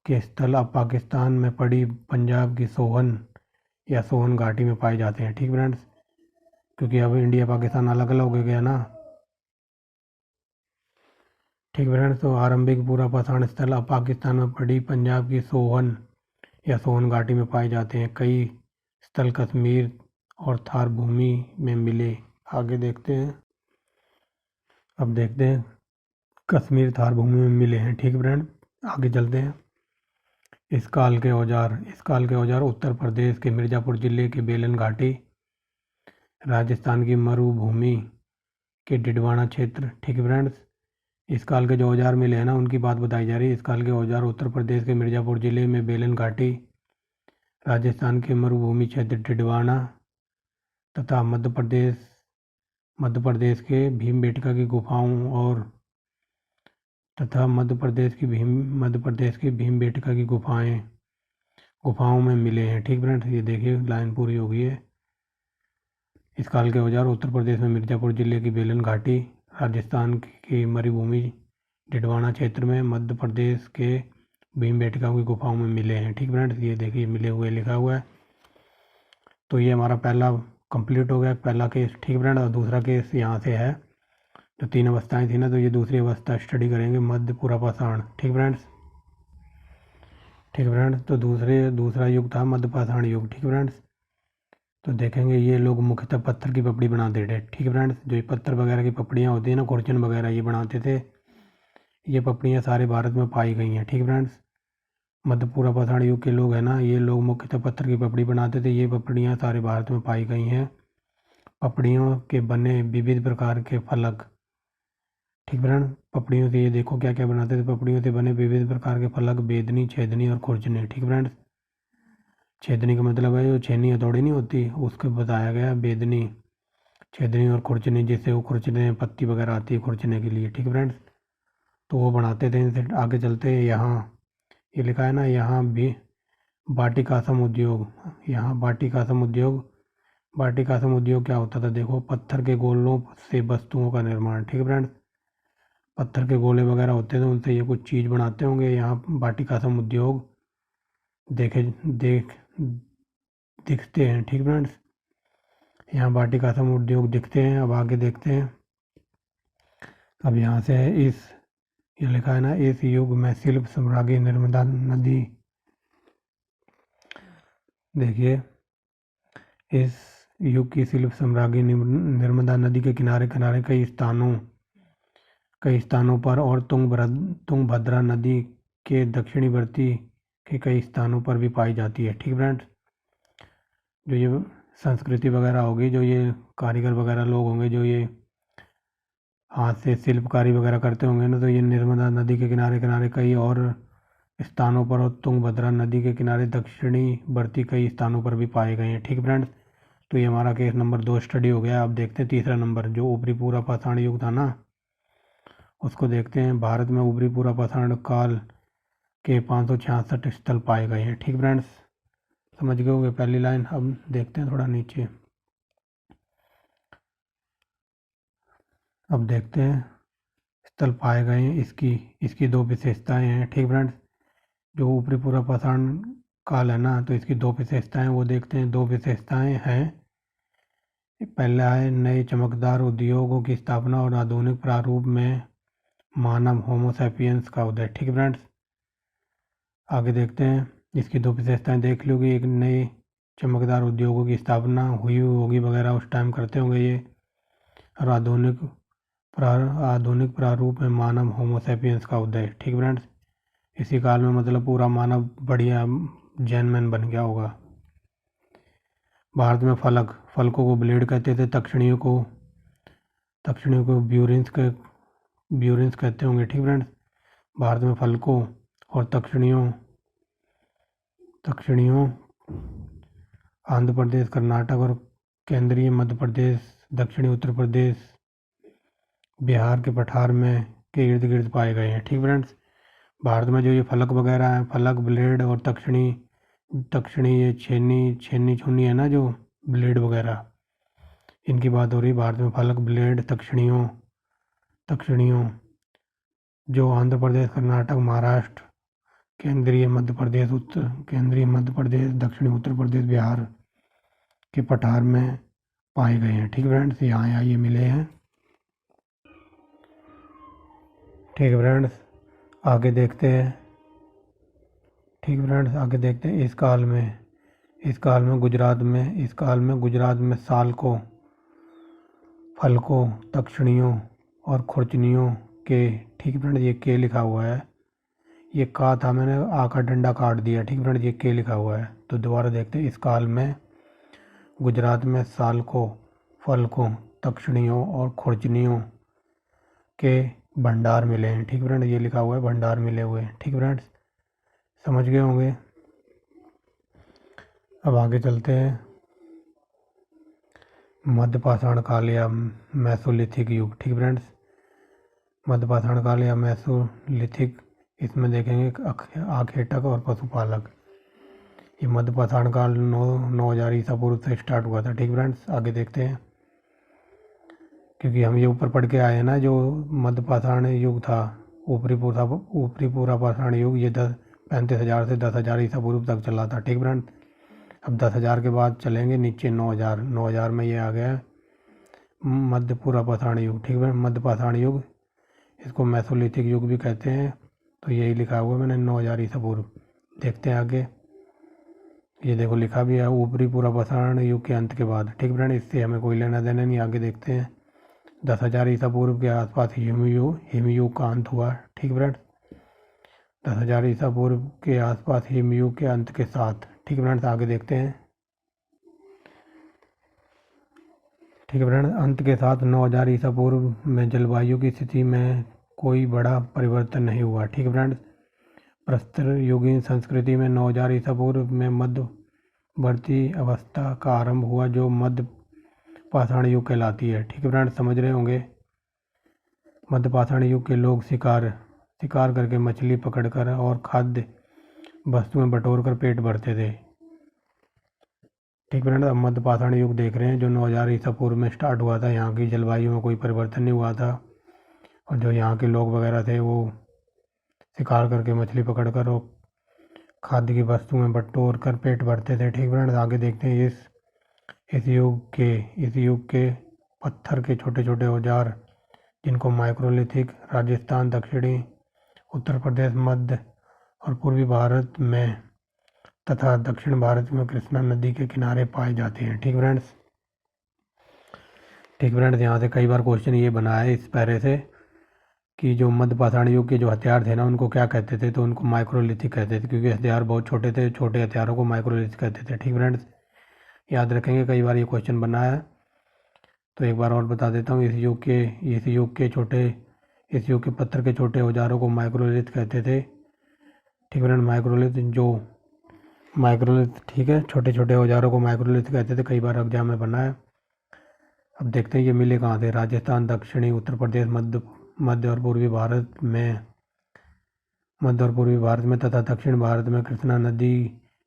के स्थल अब पाकिस्तान में पड़ी पंजाब की सोहन या सोहन घाटी में पाए जाते हैं। ठीक फ्रेंड्स, क्योंकि अब इंडिया पाकिस्तान अलग अलग हो गया ना। ठीक फ्रेंड्स, तो आरंभिक पूरा पाषाण स्थल अब पाकिस्तान में पड़ी पंजाब की सोहन या सोहन घाटी में पाए जाते हैं। कई स्थल कश्मीर और थार भूमि में मिले। आगे देखते हैं। अब देखते हैं कश्मीर थार भूमि में मिले हैं। ठीक फ्रेंड, आगे चलते हैं। इस काल के औजार उत्तर प्रदेश के मिर्ज़ापुर जिले के बेलन घाटी, राजस्थान की मरुभूमि के डिडवाना क्षेत्र। ठीक फ्रेंड्स, इस काल के जो औजार मिले हैं ना, उनकी बात बताई जा रही है। इस काल के औजार उत्तर प्रदेश के मिर्ज़ापुर जिले में बेलन घाटी, राजस्थान के मरुभूमि क्षेत्र डिडवाना तथा मध्य प्रदेश के भीमबेटका की गुफाओं और मध्य प्रदेश की भीमबेटका की गुफाओं में मिले हैं। ठीक फ्रेंड्स, ये देखिए लाइन पूरी हो गई है। इस काल के औजार उत्तर प्रदेश में मिर्ज़ापुर जिले की बेलन घाटी, राजस्थान की मरुभूमि डिडवाना क्षेत्र में, मध्य प्रदेश के भीमबेटका की गुफाओं में मिले हैं। ठीक फ्रेंड्स, ये देखिए मिले हुए लिखा हुआ है। तो ये हमारा पहला कंप्लीट हो गया, पहला केस। ठीक फ्रेंड, और दूसरा केस यहाँ से है। जो 3 अवस्थाएं थी ना, तो ये दूसरी अवस्था स्टडी करेंगे, मध्य पूरा पाषाण। ठीक फ्रेंड्स, तो दूसरा युग था मध्य पाषाण युग। ठीक फ्रेंड्स, तो देखेंगे ये लोग मुख्यतः पत्थर की पपड़ी बनाते थे। ठीक फ्रेंड्स, जो ये पत्थर वगैरह की पपड़ियाँ होती है ना, खुरचन वगैरह, ये बनाते थे। ये पपड़ियाँ सारे भारत में पाई गई हैं। ठीक फ्रेंड्स, मध्य पूरा पाषाण युग के लोग हैं ना, ये लोग मुख्यतः पत्थर की पपड़ी बनाते थे। ये पपड़ियाँ सारे भारत में पाई गई हैं। पपड़ियों के बने विविध प्रकार के फलक। ठीक फ्रेंड, पपड़ियों से ये देखो क्या क्या बनाते थे। पपड़ियों से बने विविध प्रकार के फलक, बेदनी, छेदनी और खुरचने। ठीक फ्रेंड्स, छेदनी का मतलब है जो छेनी हथौड़ी नहीं होती, उसको बताया गया बेदनी, छेदनी और खुरचने, जिससे वो खुरचने पत्ती वगैरह आती है खुरचने के लिए। ठीक फ्रेंड्स, तो वो बनाते थे। इनसे आगे चलते हैं। यहाँ ये लिखा है ना, यहाँ भी बाटिकासम उद्योग। यहाँ बाटिकासम उद्योग क्या होता था, देखो, पत्थर के गोलों से वस्तुओं का निर्माण। ठीक है फ्रेंड्स, पत्थर के गोले वगैरह होते थे, उनसे ये कुछ चीज़ बनाते होंगे। यहाँ बाटिकासम उद्योग दिखते हैं। ठीक फ्रेंड्स, यहाँ बाटिकासम उद्योग दिखते हैं। अब आगे देखते हैं। अब यहाँ से ये लिखा है ना, इस युग में शिल्प साम्राज्य नर्मदा नदी देखिए, इस युग की शिल्प साम्राज्य नर्मदा नदी के किनारे किनारे कई स्थानों पर और तुंगभद्रा नदी के दक्षिणीवर्ती के कई स्थानों पर भी पाई जाती है। ठीक फ्रेंड्स, जो ये संस्कृति वगैरह होगी, जो ये कारीगर वगैरह लोग होंगे, जो ये हाथ से शिल्पकारी वगैरह करते होंगे ना, तो ये नर्मदा नदी के किनारे किनारे कई और स्थानों पर और तुंगभद्रा नदी के किनारे दक्षिणीवर्ती कई स्थानों पर भी पाए गए हैं। ठीक फ्रेंड्स, तो ये हमारा केस नंबर 2 स्टडी हो गया। अब देखते हैं तीसरा नंबर, जो ऊपरी पूरा पाषाण युग था ना, उसको देखते हैं। भारत में ऊपरी पूरा पाषाण काल के 566 स्थल पाए गए हैं। ठीक फ्रेंड्स, समझ गए होंगे पहली लाइन। अब देखते हैं थोड़ा नीचे। अब देखते हैं स्थल पाए गए हैं, इसकी दो विशेषताएं हैं। ठीक फ्रेंड्स, जो ऊपरी पूरा पाषाण काल है ना, तो इसकी दो विशेषताएं वो देखते हैं। दो विशेषताएं हैं, पहला है नए चमकदार उद्योगों की स्थापना और आधुनिक प्रारूप में मानव होमोसैपियंस का उदय। ठीक फ्रेंड्स, आगे देखते हैं। इसकी दो विशेषताएं देख लोगे, एक नए चमकदार उद्योगों की स्थापना हुई होगी वगैरह, उस टाइम करते होंगे ये, और आधुनिक प्रारूप में मानव होमोसैपियंस का उदय। ठीक फ्रेंड्स, इसी काल में मतलब पूरा मानव बढ़िया जैनमैन बन गया होगा। भारत में फलकों को ब्लेड कहते थे, तक्षणियों को ब्यूरिन्स कहते होंगे। ठीक फ्रेंड्स, भारत में फलकों और तक्षणियों आंध्र प्रदेश, कर्नाटक और केंद्रीय मध्य प्रदेश, दक्षिणी उत्तर प्रदेश, बिहार के पठार में के इर्द गिर्द पाए गए हैं। ठीक फ्रेंड्स, भारत में जो ये फलक वगैरह हैं, फलक, ब्लेड और तक्षणी ये छेनी छुनी है ना, जो ब्लेड वगैरह, इनकी बात हो रही। भारत में फलक, ब्लेड, तक्षणियों जो आंध्र प्रदेश, कर्नाटक, महाराष्ट्र, केंद्रीय मध्य प्रदेश, दक्षिणी उत्तर प्रदेश, बिहार के पठार में पाए गए हैं। ठीक फ्रेंड्स, यहाँ ये मिले हैं। ठीक फ्रेंड्स, आगे देखते हैं। इस काल में गुजरात में सालकों, फलकों, तक्षणियों और खुरचनियों के, ठीक फ्रेंड्स, ये के लिखा हुआ है, ये का था, मैंने आ का डंडा काट दिया। ठीक फ्रेंड्स, ये के लिखा हुआ है, तो दोबारा देखते हैं। इस काल में गुजरात में सालकों, फलकों, तक्षणियों और खुरचनियों के भंडार मिले हैं। ठीक फ्रेंड्स, ये लिखा हुआ है, भंडार मिले हुए हैं। ठीक फ्रेंड्स, समझ गए होंगे। अब आगे चलते हैं। मध्य पाषाण काल या मेसोलिथिक युग। ठीक फ्रेंड्स, मध्य पाषाण काल या मेसोलिथिक, इसमें देखेंगे आखेटक और पशुपालक। ये मध्य पाषाण काल 9000 ईसा पूर्व से स्टार्ट हुआ था। ठीक फ्रेंड्स, आगे देखते हैं। क्योंकि हम ये ऊपर पढ़ के आए हैं ना, जो मध्य पाषाण युग था, ऊपरी पूरा पाषाण युग, ये 35,000 से 10,000 ईसा पूर्व तक चला था। ठीक फ्रेंड्स, अब 10,000 के बाद चलेंगे नीचे 9,000 में ये आ गया मध्य पूरा पाषाण युग। ठीक है, मध्य पाषाण युग, इसको मेसोलिथिक युग भी कहते हैं, तो यही लिखा हुआ मैंने 9,000 ईसा पूर्व। देखते हैं आगे। ये देखो लिखा भी है, ऊपरी पूरा पाषाण युग के अंत के बाद। ठीक फ्रेंड, इससे हमें कोई लेना देना नहीं। आगे देखते हैं। 10,000 ईसा पूर्व के आसपास हिमयुग का अंत हुआ। ठीक फ्रेंड, 10,000 ईसा पूर्व के आसपास हिमयुग के अंत के साथ। ठीक फ्रेंड्स, आगे देखते हैं। ठीक है फ्रेंड्स, अंत के साथ 9,000 ईसा पूर्व में जलवायु की स्थिति में कोई बड़ा परिवर्तन नहीं हुआ। ठीक है फ्रेंड्स, प्रस्तर युगीन संस्कृति में 9,000 ईसा पूर्व में मध्यवर्ती अवस्था का आरंभ हुआ, जो मध्य पाषाण युग कहलाती है। ठीक है फ्रेंड्स, समझ रहे होंगे। मध्य पाषाण युग के लोग शिकार करके, मछली पकड़कर और खाद्य वस्तुएं बटोर कर पेट भरते थे। ठीक फ्रेंड्स, अब मध्य पाषाण युग देख रहे हैं, जो 9,000 ईसा पूर्व में स्टार्ट हुआ था। यहाँ की जलवायु में कोई परिवर्तन नहीं हुआ था, और जो यहाँ के लोग वगैरह थे, वो शिकार करके, मछली पकड़कर और खाद्य की वस्तुएं बटोर कर पेट भरते थे। ठीक फ्रेंड्स, आगे देखते हैं। इस युग के पत्थर के छोटे छोटे औजार, जिनको माइक्रोलिथिक, राजस्थान, दक्षिणी उत्तर प्रदेश, मध्य और पूर्वी भारत में तथा दक्षिण भारत में कृष्णा नदी के किनारे पाए जाते हैं। ठीक फ्रेंड्स, यहाँ से कई बार क्वेश्चन ये बना है इस पैरे से कि जो मध्य पाषाण युग के जो हथियार थे ना उनको क्या कहते थे, तो उनको माइक्रोलिथिक कहते थे, क्योंकि हथियार बहुत छोटे थे, छोटे हथियारों को माइक्रोलिथिक कहते थे। ठीक फ्रेंड्स, याद रखेंगे, कई बार ये क्वेश्चन बना है। तो एक बार और बता देता हूँ, इस युग के पत्थर के छोटे औजारों को माइक्रोलिथ कहते थे। ठीक फ्रेंड, माइक्रोलिथ ठीक है, छोटे छोटे औजारों को माइक्रोलिथ कहते थे, कई बार एग्जाम में बना है। अब देखते हैं ये मिले कहाँ थे। राजस्थान, दक्षिणी उत्तर प्रदेश, मध्य और पूर्वी भारत में तथा दक्षिण भारत में कृष्णा नदी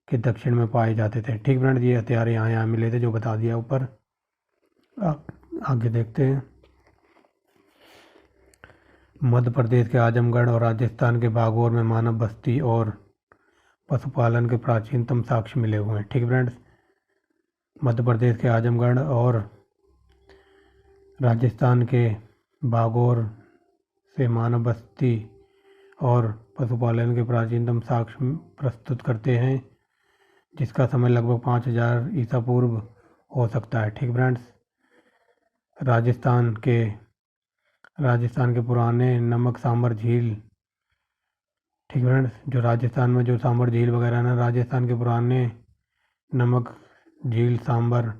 के दक्षिण में पाए जाते थे। ठीक फ्रेंड, ये हथियार यहाँ मिले थे जो बता दिया ऊपर। आगे देखते हैं। मध्य प्रदेश के आजमगढ़ और राजस्थान के बागौर में मानव बस्ती और पशुपालन के प्राचीनतम साक्ष्य मिले हुए हैं। ठीक फ्रेंड्स, मध्य प्रदेश के आजमगढ़ और राजस्थान के बागौर से मानव बस्ती और पशुपालन के प्राचीनतम साक्ष्य प्रस्तुत करते हैं, जिसका समय लगभग 5000 ईसा पूर्व हो सकता है। ठीक फ्रेंड्स, राजस्थान के पुराने नमक सांबर झील। ठीक फ्रेंड्स, जो राजस्थान में जो सांबर झील वगैरह ना, राजस्थान के पुराने नमक झील सांबर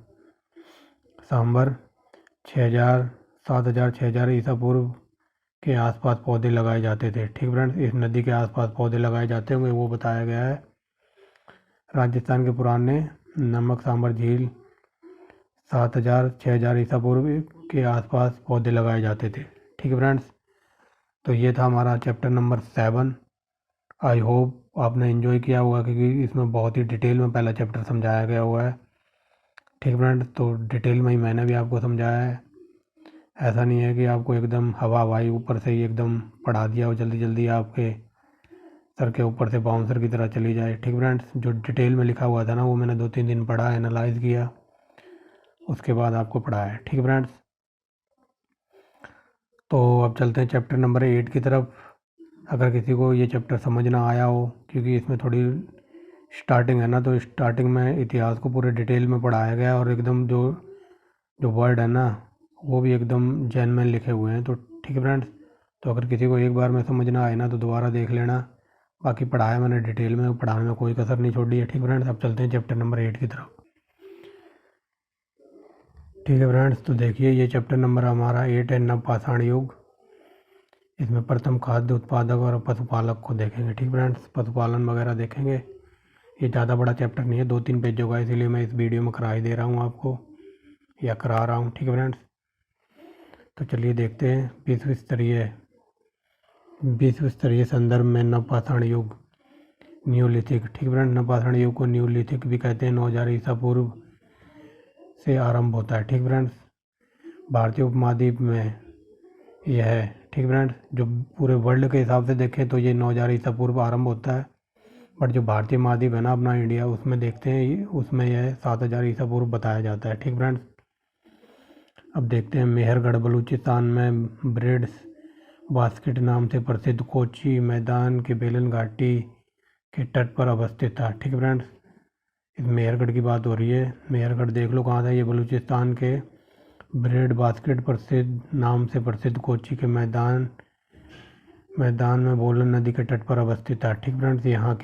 6000 ईसा पूर्व के आसपास पौधे लगाए जाते थे। ठीक फ्रेंड्स, इस नदी के आसपास पौधे लगाए जाते होंगे वो बताया गया है। राजस्थान के पुराने नमक सांबर झील 6000 ईसा पूर्व के आसपास पौधे लगाए जाते थे। ठीक है फ्रेंड्स, तो ये था हमारा चैप्टर नंबर 7। आई होप आपने एंजॉय किया होगा, क्योंकि इसमें बहुत ही डिटेल में पहला चैप्टर समझाया गया हुआ है। ठीक फ्रेंड्स, तो डिटेल में ही मैंने भी आपको समझाया है। ऐसा नहीं है कि आपको एकदम हवाई ऊपर से ही एकदम पढ़ा दिया हो, जल्दी जल्दी आपके सर के ऊपर से बाउंसर की तरह चली जाए। ठीक फ्रेंड्स, जो डिटेल में लिखा हुआ था ना वो मैंने 2-3 दिन पढ़ा, एनालाइज किया, उसके बाद आपको पढ़ाया। ठीक फ्रेंड्स, तो अब चलते हैं चैप्टर नंबर 8 की तरफ। अगर किसी को ये चैप्टर समझ ना आया हो, क्योंकि इसमें थोड़ी स्टार्टिंग है ना, तो स्टार्टिंग में इतिहास को पूरे डिटेल में पढ़ाया गया और एकदम जो वर्ड है ना वो भी एकदम जेन्युइन लिखे हुए हैं। तो ठीक है फ्रेंड्स, तो अगर किसी को एक बार में समझ ना आए ना तो दोबारा देख लेना। बाकी पढ़ाया मैंने डिटेल में, पढ़ाने में कोई कसर नहीं छोड़ी है। ठीक फ्रेंड्स, अब चलते हैं चैप्टर नंबर 8 की तरफ। ठीक है फ्रेंड्स, तो देखिए ये चैप्टर नंबर हमारा 8 है, नवपाषाण युग। इसमें प्रथम खाद्य उत्पादक और पशुपालक को देखेंगे। ठीक फ्रेंड्स, पशुपालन वगैरह देखेंगे। ये ज़्यादा बड़ा चैप्टर नहीं है, 2-3 पेजों का, इसीलिए मैं इस वीडियो में करा ही दे रहा हूँ आपको, या करा रहा हूँ। ठीक है फ्रेंड्स, तो चलिए देखते हैं। विश्व स्तरीय संदर्भ में नवपाषाण युग, न्यूलिथिक। ठीक फ्रेंड, नवपाषाण युग को न्यूलिथिक भी कहते हैं। 9000 ईसा पूर्व से आरंभ होता है। ठीक फ्रेंड्स, भारतीय उपमहाद्वीप में यह है। ठीक फ्रेंड्स, जो पूरे वर्ल्ड के हिसाब से देखें तो ये 9000 ईसा पूर्व आरंभ होता है, बट जो भारतीय महाद्वीप है ना अपना इंडिया, उसमें देखते हैं, उसमें यह 7000 ईसा पूर्व बताया जाता है। ठीक फ्रेंड्स, अब देखते हैं। मेहरगढ़ बलूचिस्तान में ब्रेड बास्केट नाम से प्रसिद्ध कोची मैदान के बेलन घाटी के तट पर अवस्थित था। ठीक फ्रेंड्स, इस मेहरगढ़ की बात हो रही है। मेहरगढ़ देख लो कहाँ था, ये बलूचिस्तान के ब्रेड बास्केट प्रसिद्ध नाम से प्रसिद्ध कोची के मैदान में बोलन नदी के तट पर अवस्थित था। ठीक फ्रेंड्स, यहाँ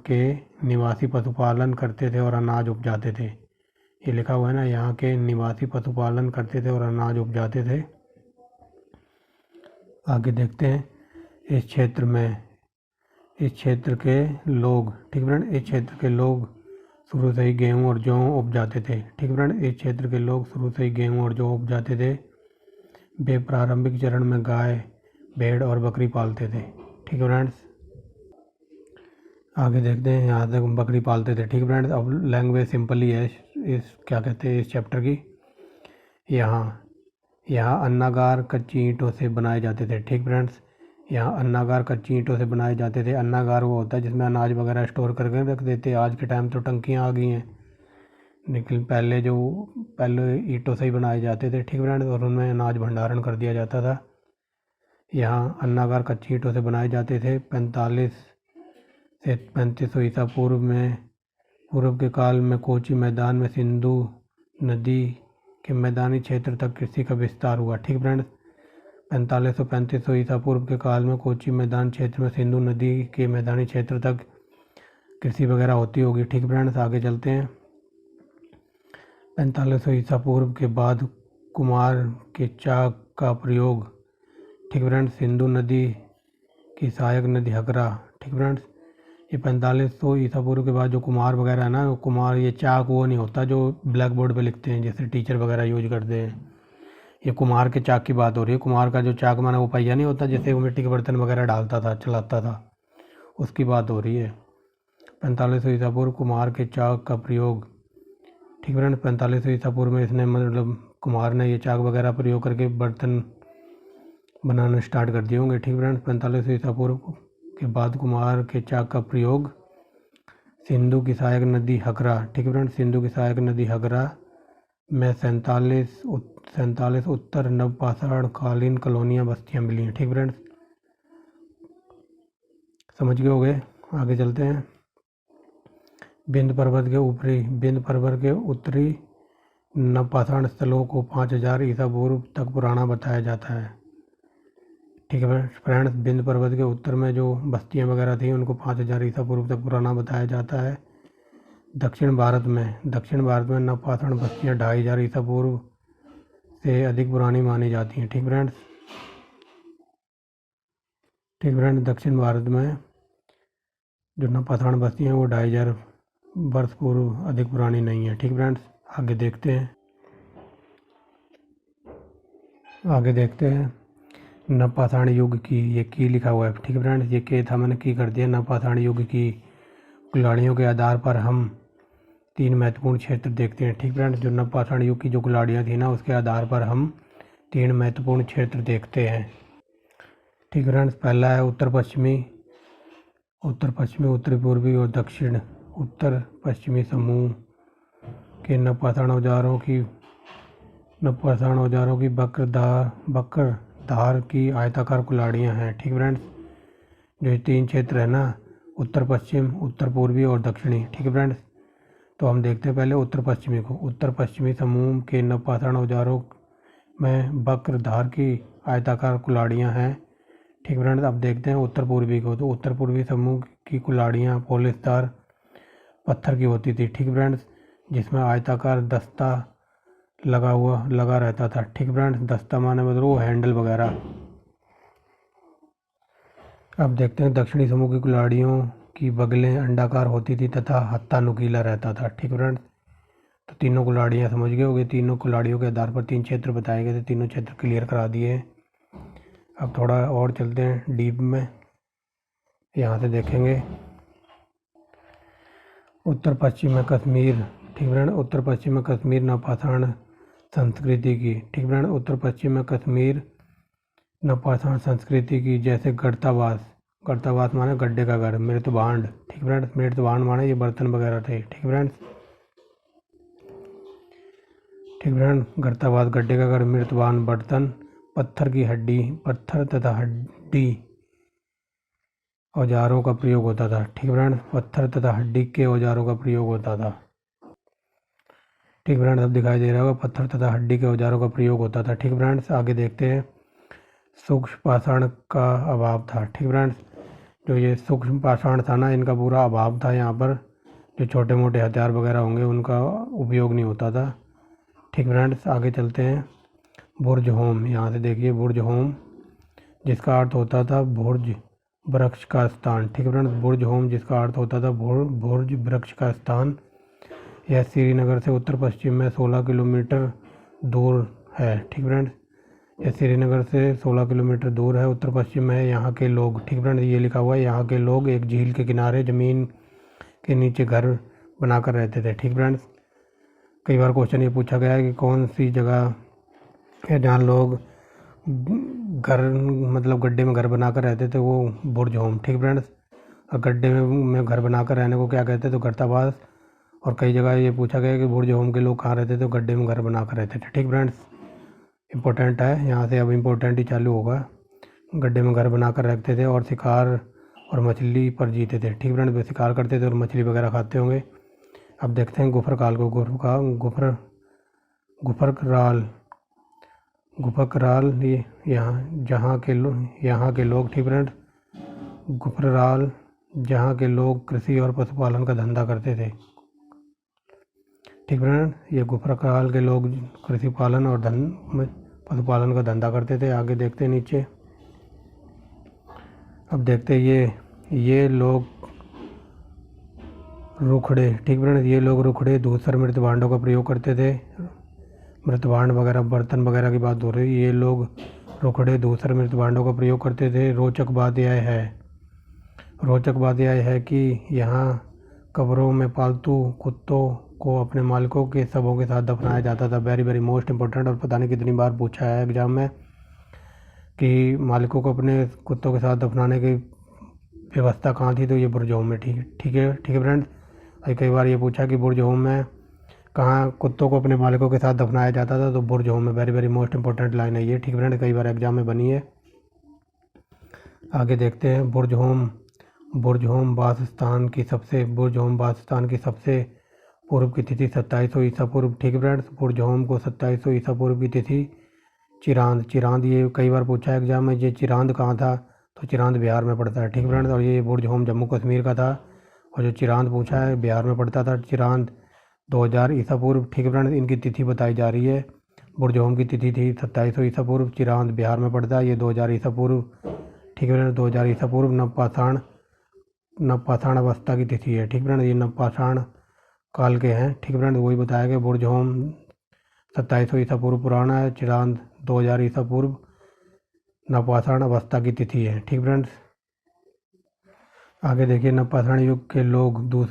के निवासी पशुपालन करते थे और अनाज उपजाते थे। ये लिखा हुआ है ना, यहाँ के निवासी पशुपालन करते थे और अनाज उपजाते थे। आगे देखते हैं। इस क्षेत्र के लोग, ठीक फ्रेंड, इस क्षेत्र के लोग शुरू से ही गेहूँ और जौ उपजाते थे। ठीक फ्रेंड, इस क्षेत्र के लोग शुरू से ही गेहूँ और जौ उपजाते थे। वे प्रारंभिक चरण में गाय, भेड़ और बकरी पालते थे। ठीक है फ्रेंड्स, आगे देखते हैं। यहाँ तक बकरी पालते थे। ठीक फ्रेंड्स, अब लैंग्वेज सिंपल ही है इस चैप्टर की। यहाँ अन्नागार कच्ची ईंटों से बनाए जाते थे। ठीक फ्रेंड्स, यहाँ अन्नागार कच्ची ईंटों से बनाए जाते थे। अन्नागार वो होता है जिसमें अनाज वगैरह स्टोर करके रख देते। आज के टाइम तो टंकियाँ आ गई हैं, लेकिन पहले ईंटों से ही बनाए जाते थे। ठीक फ्रेंड्स, और उनमें अनाज भंडारण कर दिया जाता था। यहाँ अन्नागार कच्ची ईंटों से बनाए जाते थे। 45 से 3500 ईसा पूर्व के काल में कोची मैदान में सिंधु नदी के मैदानी क्षेत्र तक कृषि का विस्तार हुआ। ठीक फ्रेंड्स, 4535 ईसा पूर्व के काल में कोची मैदान क्षेत्र में सिंधु नदी के मैदानी क्षेत्र तक कृषि वगैरह होती होगी। ठीक फ्रेंड्स, आगे चलते हैं। 4500 ईसा पूर्व के बाद कुमार के चाक का प्रयोग। ठीक फ्रेंड्स, सिंधु नदी की सहायक नदी हकरा। ठीक फ्रेंड्स, ये 4500 ईसा पूर्व के बाद जो कुमार वगैरह है ना, कुमार ये चाक वो नहीं होता जो ब्लैक बोर्ड पे लिखते हैं जैसे टीचर वगैरह यूज करते हैं। ये कुमार के चाक की बात हो रही है। कुमार का जो चाक माना वो पहिया नहीं होता जैसे वो मिट्टी के बर्तन वगैरह डालता था चलाता था, उसकी बात हो रही है। 4500 ईसा पूर्व कुमार के चाक का प्रयोग। ठीक फ्रेंड्स, 4500 ईसा पूर्व में इसने मतलब कुमार ने ये चाक वगैरह प्रयोग करके बर्तन बनाना स्टार्ट कर दिए होंगे। ठीक फ्रेंड्स, 4500 ईसा पूर्व के बाद कुमार के चाक का प्रयोग सिंधु की सहायक नदी हकरा। ठीक फ्रेंड्स, सिंधु की सहायक नदी हकरा में 47 उत्तर नवपाषाण कालीन कॉलोनियाँ बस्तियाँ मिली हैं। ठीक फ्रेंड्स, समझ गए होंगे। आगे चलते हैं। विंध्य पर्वत के उत्तरी नवपाषाण स्थलों को 5000 ईसा पूर्व तक पुराना बताया जाता है। ठीक है फ्रेंड्स, विंध्य पर्वत के उत्तर में जो बस्तियां वगैरह थी उनको 5000 ईसा पूर्व तक पुराना बताया जाता है। दक्षिण भारत में नवपाषाण बस्तियां 2500 ईसा पूर्व से अधिक पुरानी मानी जाती हैं। ठीक फ्रेंड्स, दक्षिण भारत में जो नवपाषाण बस्तियां हैं वो 2500 वर्ष पूर्व अधिक पुरानी नहीं है। ठीक फ्रेंड्स, आगे देखते हैं नवपाषाण युग की। ये की लिखा हुआ है। ठीक है फ्रेंड्स, ये के था मैंने की कर दिया। नवपाषाण युग की कुल्हाड़ियों के आधार पर हम 3 महत्वपूर्ण क्षेत्र देखते हैं। ठीक फ्रेंड्स, जो नवपाषाण युग की जो कुल्हाड़ियाँ थी ना उसके आधार पर हम 3 महत्वपूर्ण क्षेत्र देखते हैं। ठीक फ्रेंड्स, पहला है उत्तर पश्चिमी, उत्तरी पूर्वी और दक्षिण उत्तर पश्चिमी समूह के नवपाषाण औजारों की बकर धार की आयताकार कुल्हाड़ियाँ हैं। ठीक फ्रेंड्स, जो ये 3 क्षेत्र है ना, उत्तर पश्चिम, उत्तर पूर्वी और दक्षिणी। ठीक है फ्रेंड्स, तो हम देखते हैं पहले उत्तर पश्चिमी को। उत्तर पश्चिमी समूह के नवपाषाण औजारों में बकर धार की आयताकार कुल्हाड़ियाँ हैं। ठीक फ्रेंड्स, अब देखते हैं उत्तर पूर्वी को। तो उत्तर पूर्वी समूह की कुल्हाड़ियाँ पॉलिशदार पत्थर की होती थी। ठीक फ्रेंड्स, जिसमें आयताकार दस्ता लगा रहता था। ठीक फ्रेंड्स, दस्ता माने मतलब वो हैंडल वगैरह। अब देखते हैं दक्षिणी समूह की कुल्हाड़ियों की बगलें अंडाकार होती थी तथा हत्था नुकीला रहता था। ठीक फ्रेंड्स, तो तीनों कुल्हाड़ियाँ समझ गए होंगे। तीनों कुल्हाड़ियों के आधार पर 3 क्षेत्र बताए गए थे। तीनों क्षेत्र क्लियर करा दिए। अब थोड़ा और चलते हैं डीप में। यहाँ से देखेंगे उत्तर पश्चिम में कश्मीर। ठीक फ्रेंड, उत्तर पश्चिम में कश्मीर नवपाषाण संस्कृति की। ठीक फ्रेंड, उत्तर पश्चिम में कश्मीर नवपाषाण संस्कृति की, जैसे गढ़तावास माने गड्ढे का घर, मृतभांड। ठीक फ्रेंड्स, मृतभांड माने ये बर्तन वगैरह थे। ठीक फ्रेंड्स, गढ़तावास गड्ढे का घर, मृतभांड बर्तन, पत्थर तथा हड्डी औजारों का प्रयोग होता था। ठीक फ्रेंड्स, पत्थर तथा हड्डी के औजारों का प्रयोग होता था। ठीक फ्रेंड्स, अब दिखाई दे रहा होगा पत्थर तथा हड्डी के औजारों का प्रयोग होता था। ठीक फ्रेंड्स, आगे देखते हैं सूक्ष्म पाषाण का अभाव था। ठीक फ्रेंड्स, जो ये सूक्ष्म पाषाण था ना इनका पूरा अभाव था। यहाँ पर जो छोटे मोटे हथियार वगैरह होंगे उनका उपयोग नहीं होता था। ठीक फ्रेंड्स, आगे चलते हैं बुर्ज होम। यहाँ से देखिए बुर्ज होम, जिसका अर्थ होता था बुर्ज वृक्ष का स्थान। ठीक फ्रेंड्स, बुर्ज होम जिसका अर्थ होता था बुर्ज वृक्ष का स्थान। यह श्रीनगर से उत्तर पश्चिम में 16 किलोमीटर दूर है। ठीक फ्रेंड्स, यह श्रीनगर से 16 किलोमीटर दूर है, उत्तर पश्चिम में है। यहाँ के लोग, ठीक फ्रेंड्स, ये लिखा हुआ है, यहाँ के लोग एक झील के किनारे ज़मीन के नीचे घर बनाकर रहते थे। ठीक फ्रेंड्स, कई बार क्वेश्चन ये पूछा गया है कि कौन सी जगह है जहाँ लोग घर मतलब गड्ढे में घर बनाकर रहते थे, वो बुर्ज होम। ठीक फ्रेंड्स, और गड्ढे में घर बनाकर रहने को क्या कहते थे, तो गढ़तावास। और कई जगह ये पूछा गया कि बुर्ज होम के लोग कहाँ रहते थे, तो गड्ढे में घर बनाकर रहते थे। ठीक फ्रेंड्स, इम्पोर्टेंट है, यहाँ से अब इम्पोर्टेंट ही चालू होगा। गड्ढे में घर बनाकर रखते थे और शिकार और मछली पर जीते थे। ठीक फ्रेंड्स, वे शिकार करते थे और मछली वगैरह खाते होंगे। अब देखते हैं गुफर काल को। गुफरकाल ये यहाँ के लोग ठीक फ्रेंड्स, गुफराल जहाँ के लोग कृषि और पशुपालन का धंधा करते थे। ठीक फ्रेंड, ये गुफरकाल के लोग कृषि पालन और पशुपालन का धंधा करते थे। आगे देखते हैं नीचे। अब देखते हैं ये लोग रुखड़े। ठीक फ्रेंड, ये लोग रुखड़े धूसर मृत भांडों का प्रयोग करते थे। मृत भांड वगैरह, बर्तन वगैरह की बात हो रही है। ये लोग रुखड़े धूसर मृत भांडों का प्रयोग करते थे। रोचक बात यह है कि यहाँ कब्रों में पालतू कुत्तों को अपने मालिकों के शवों के साथ दफनाया जाता था। वेरी वेरी मोस्ट इम्पोर्टेंट, और पता नहीं कितनी बार पूछा है एग्जाम में कि मालिकों को अपने कुत्तों के साथ दफनाने की व्यवस्था कहाँ थी, तो ये बुर्ज होम में। ठीक है फ्रेंड्स, कई बार ये पूछा कि बुर्ज होम में कहाँ कुत्तों को अपने मालिकों के साथ दफनाया जाता था, तो बुर्ज होम में। Very very most important line है ये। ठीक फ्रेंड, कई बार एग्जाम में बनी है। आगे देखते हैं बुर्ज होम वासस्थान की सबसे पूर्व की तिथि 2700 ईसा पूर्व। ठीक फ्रेंड्स, बुर्ज होम को 2700 ईसा पूर्व की तिथि। चिरांद ये कई बार पूछा है एग्जाम में। ये चिरांद कहाँ था, तो चिरांद बिहार में पड़ता है। ठीक फ्रेंड्स, और ये बुर्ज होम जम्मू कश्मीर का था, और जो चिरांद पूछा है बिहार में पड़ता था। चिरांद 2000 ईसा पूर्व। ठीक फ्रेंड्स, इनकी तिथि बताई जा रही है। बुर्ज होम की तिथि थी 2700 ईसा पूर्व। चिरांद बिहार में पड़ता है, ये 2000 ईसा पूर्व। ठीक फ्रेंड्स, 2000 ईसा पूर्व नवपाषाण अवस्था की तिथि है। ठीक फ्रेंड्स, ये नवपाषाण काल के हैं। ठीक फ्रेंड्स, वही बताया गया। बुर्ज होम 2700 ईसा पूर्व पुराना है। चिरांद 2000 ईसा पूर्व नवपाषाण अवस्था की तिथि है। ठीक फ्रेंड्स, आगे देखिए। नवपाषाण युग के लोगों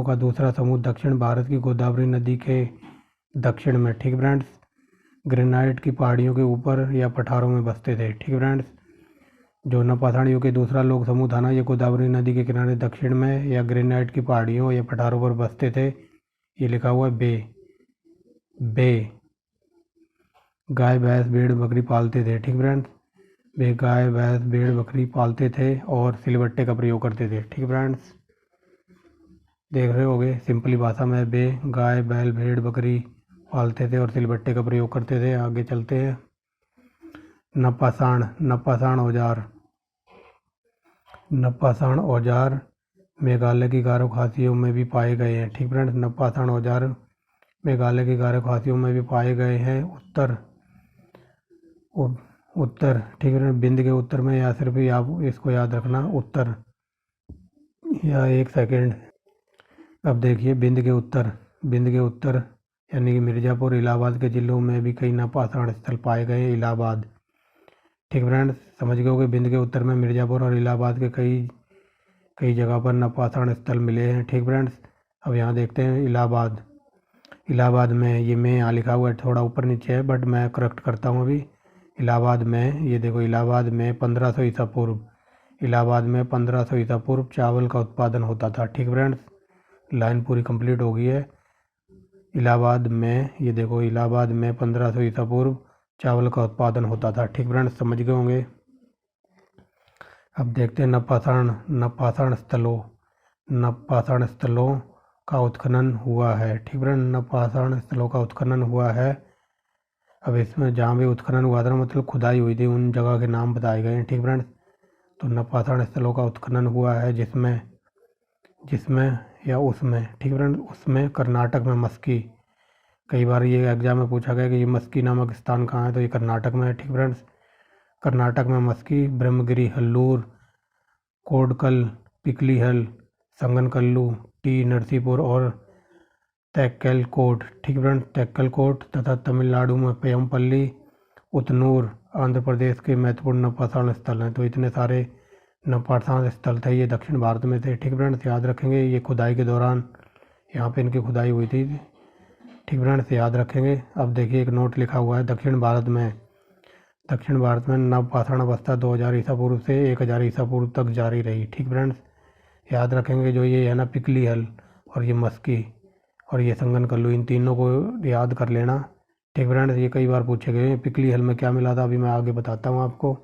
का दूसरा समूह दक्षिण भारत की गोदावरी नदी के दक्षिण में। ठीक फ्रेंड्स, ग्रेनाइट की पहाड़ियों के ऊपर या पठारों में बसते थे। ठीक फ्रेंड्स, जो नवपाषाण युग के दूसरा लोग समूह था ना, ये गोदावरी नदी के किनारे दक्षिण में या ग्रेनाइट की पहाड़ियों या पठारों पर बसते थे। ये लिखा हुआ है बे। गाय भैंस भेड़ बकरी पालते थे। ठीक फ्रेंड्स, वे गाय भैंस भेड़ बकरी पालते थे और सिलबट्टे का प्रयोग करते थे। ठीक फ्रेंड्स, देख रहे होगे सिंपली भाषा में। वे गाय बैल भेड़ बकरी पालते थे और सिलबट्टे का प्रयोग करते थे। आगे चलते हैं। नवपाषाण औजार मेघालय की गारो खासियों में भी पाए गए हैं। ठीक फ्रेंड्स, नवपाषाण औजार मेघालय की गारो खासियों में भी पाए गए हैं। उत्तर ठीक है, बिंद के उत्तर में, या सिर्फ आप इसको याद रखना उत्तर, या एक सेकंड। अब देखिए बिंद के उत्तर यानी कि मिर्ज़ापुर इलाहाबाद के जिलों में भी कई नवपाषाण स्थल पाए गए। इलाहाबाद। ठीक फ्रेंड्स, समझ गए होंगे बिंद के उत्तर में मिर्ज़ापुर और इलाहाबाद के कई जगह पर नवपाषाण स्थल मिले हैं। ठीक फ्रेंड्स, अब यहाँ देखते हैं इलाहाबाद में। ये मैं यहाँ लिखा हुआ है, थोड़ा ऊपर नीचे है, बट मैं करेक्ट करता हूँ अभी। इलाहाबाद में, ये देखो, इलाहाबाद में 1500 ईसा पूर्व चावल का उत्पादन होता था। ठीक फ्रेंड्स, लाइन पूरी कंप्लीट हो गई है। इलाहाबाद में, ये देखो, इलाहाबाद में 1500 ईसा पूर्व चावल का उत्पादन होता था। ठीक फ्रेंड्स, समझ गए होंगे। अब देखते हैं नवपाषाण स्थलों का उत्खनन हुआ है। ठीक फ्रेंड्स, नवपाषाण स्थलों का उत्खनन हुआ है। अब इसमें जहाँ भी उत्खनन हुआ था, मतलब खुदाई हुई थी, उन जगह के नाम बताए गए हैं। ठीक फ्रेंड्स, तो नवपाषाण स्थलों का उत्खनन हुआ है जिसमें या उसमें। ठीक फ्रेंड्स, उसमें कर्नाटक में मस्की। कई बार ये एग्जाम में पूछा गया कि ये मस्की नामक स्थान कहाँ है, तो ये कर्नाटक में है। ठीक फ्रेंड्स, कर्नाटक में मस्की, ब्रह्मगिरी, हल्लूर, कोडकल, पिकलीहल, संगनकल्लू, टी नरसीपुर और तैक्केलकोट। ठीक फ्रेंड्स, तैक्केलकोट तथा तमिलनाडु में पेयमपल्ली, उतनूर आंध्र प्रदेश के महत्वपूर्ण नवपाषाण स्थल हैं। तो इतने सारे नवपाषाण स्थल थे, ये दक्षिण भारत में थे। ठीक फ्रेंड्स, याद रखेंगे, ये खुदाई के दौरान यहाँ पे इनकी खुदाई हुई थी। ठीक फ्रेंड्स, याद रखेंगे। अब देखिए एक नोट लिखा हुआ है, दक्षिण भारत में नवपाषाण अवस्था 2000 ईसा पूर्व से 1000 ईसा पूर्व तक जारी रही। ठीक फ्रेंड्स, याद रखेंगे, जो ये है ना पिकलीहल और ये मस्की और ये संगनकल्लू, इन तीनों को याद कर लेना। ठीक फ्रेंड्स, ये कई बार पूछे गए हैं। पिकलीहल में क्या मिला था, अभी मैं आगे बताता हूँ आपको।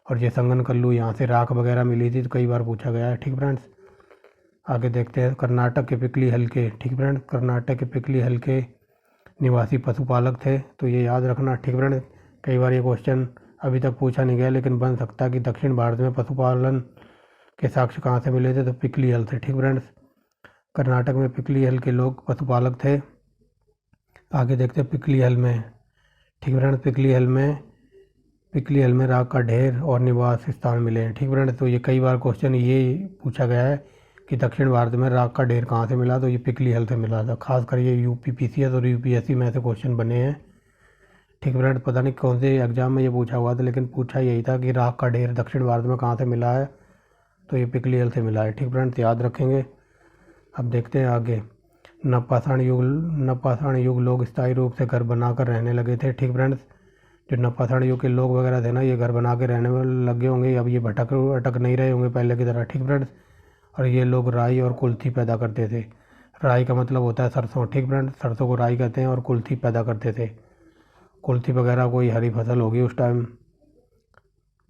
और ये संगन कल्लू, यहाँ से राख वगैरह मिली थी, तो कई बार पूछा गया है। ठीक फ्रेंड्स, आगे देखते हैं। कर्नाटक के पिकली हल्के। ठीक फ्रेंड्स, कर्नाटक के पिकली हल्के निवासी पशुपालक थे, तो ये याद रखना। ठीक फ्रेंड्स, कई बार ये क्वेश्चन अभी तक पूछा नहीं गया, लेकिन बन सकता है कि दक्षिण भारत में पशुपालन के साक्ष्य कहाँ से मिले थे, तो पिकली हल से। ठीक फ्रेंड्स, कर्नाटक में पिकली हल के लोग पशुपालक थे। आगे देखते हैं पिकली हल में। ठीक फ्रेंड्स, पिकली हल में राख का ढेर और निवास स्थान मिले हैं। ठीक फ्रेंड्स, तो ये कई बार क्वेश्चन ये पूछा गया है कि दक्षिण भारत में राख का ढेर कहाँ से मिला, तो ये पिकली हल से मिला था। खासकर ये यूपीपीसीएस और यूपीएससी में ऐसे क्वेश्चन बने हैं। ठीक फ्रेंड्स, पता नहीं कौन से एग्जाम में ये पूछा हुआ था, लेकिन पूछा यही था कि राख का ढेर दक्षिण भारत में कहाँ से मिला है, तो ये पिकली हल से मिला है। ठीक फ्रेंड्स, याद रखेंगे। अब देखते हैं आगे। नवपाषाण युग लोग स्थायी रूप से घर बनाकर रहने लगे थे। ठीक फ्रेंड्स, जो नवपाषाण युग के लोग वगैरह थे ना, ये घर बना के रहने में लगे होंगे। अब ये अटक नहीं रहे होंगे पहले की तरह। ठीक फ्रेंड्स, और ये लोग राई और कुल्थी पैदा करते थे। राई का मतलब होता है सरसों। ठीक फ्रेंड्स, सरसों को राई कहते हैं, और कुल्थी पैदा करते थे। कुल्थी वगैरह कोई हरी फसल होगी उस टाइम,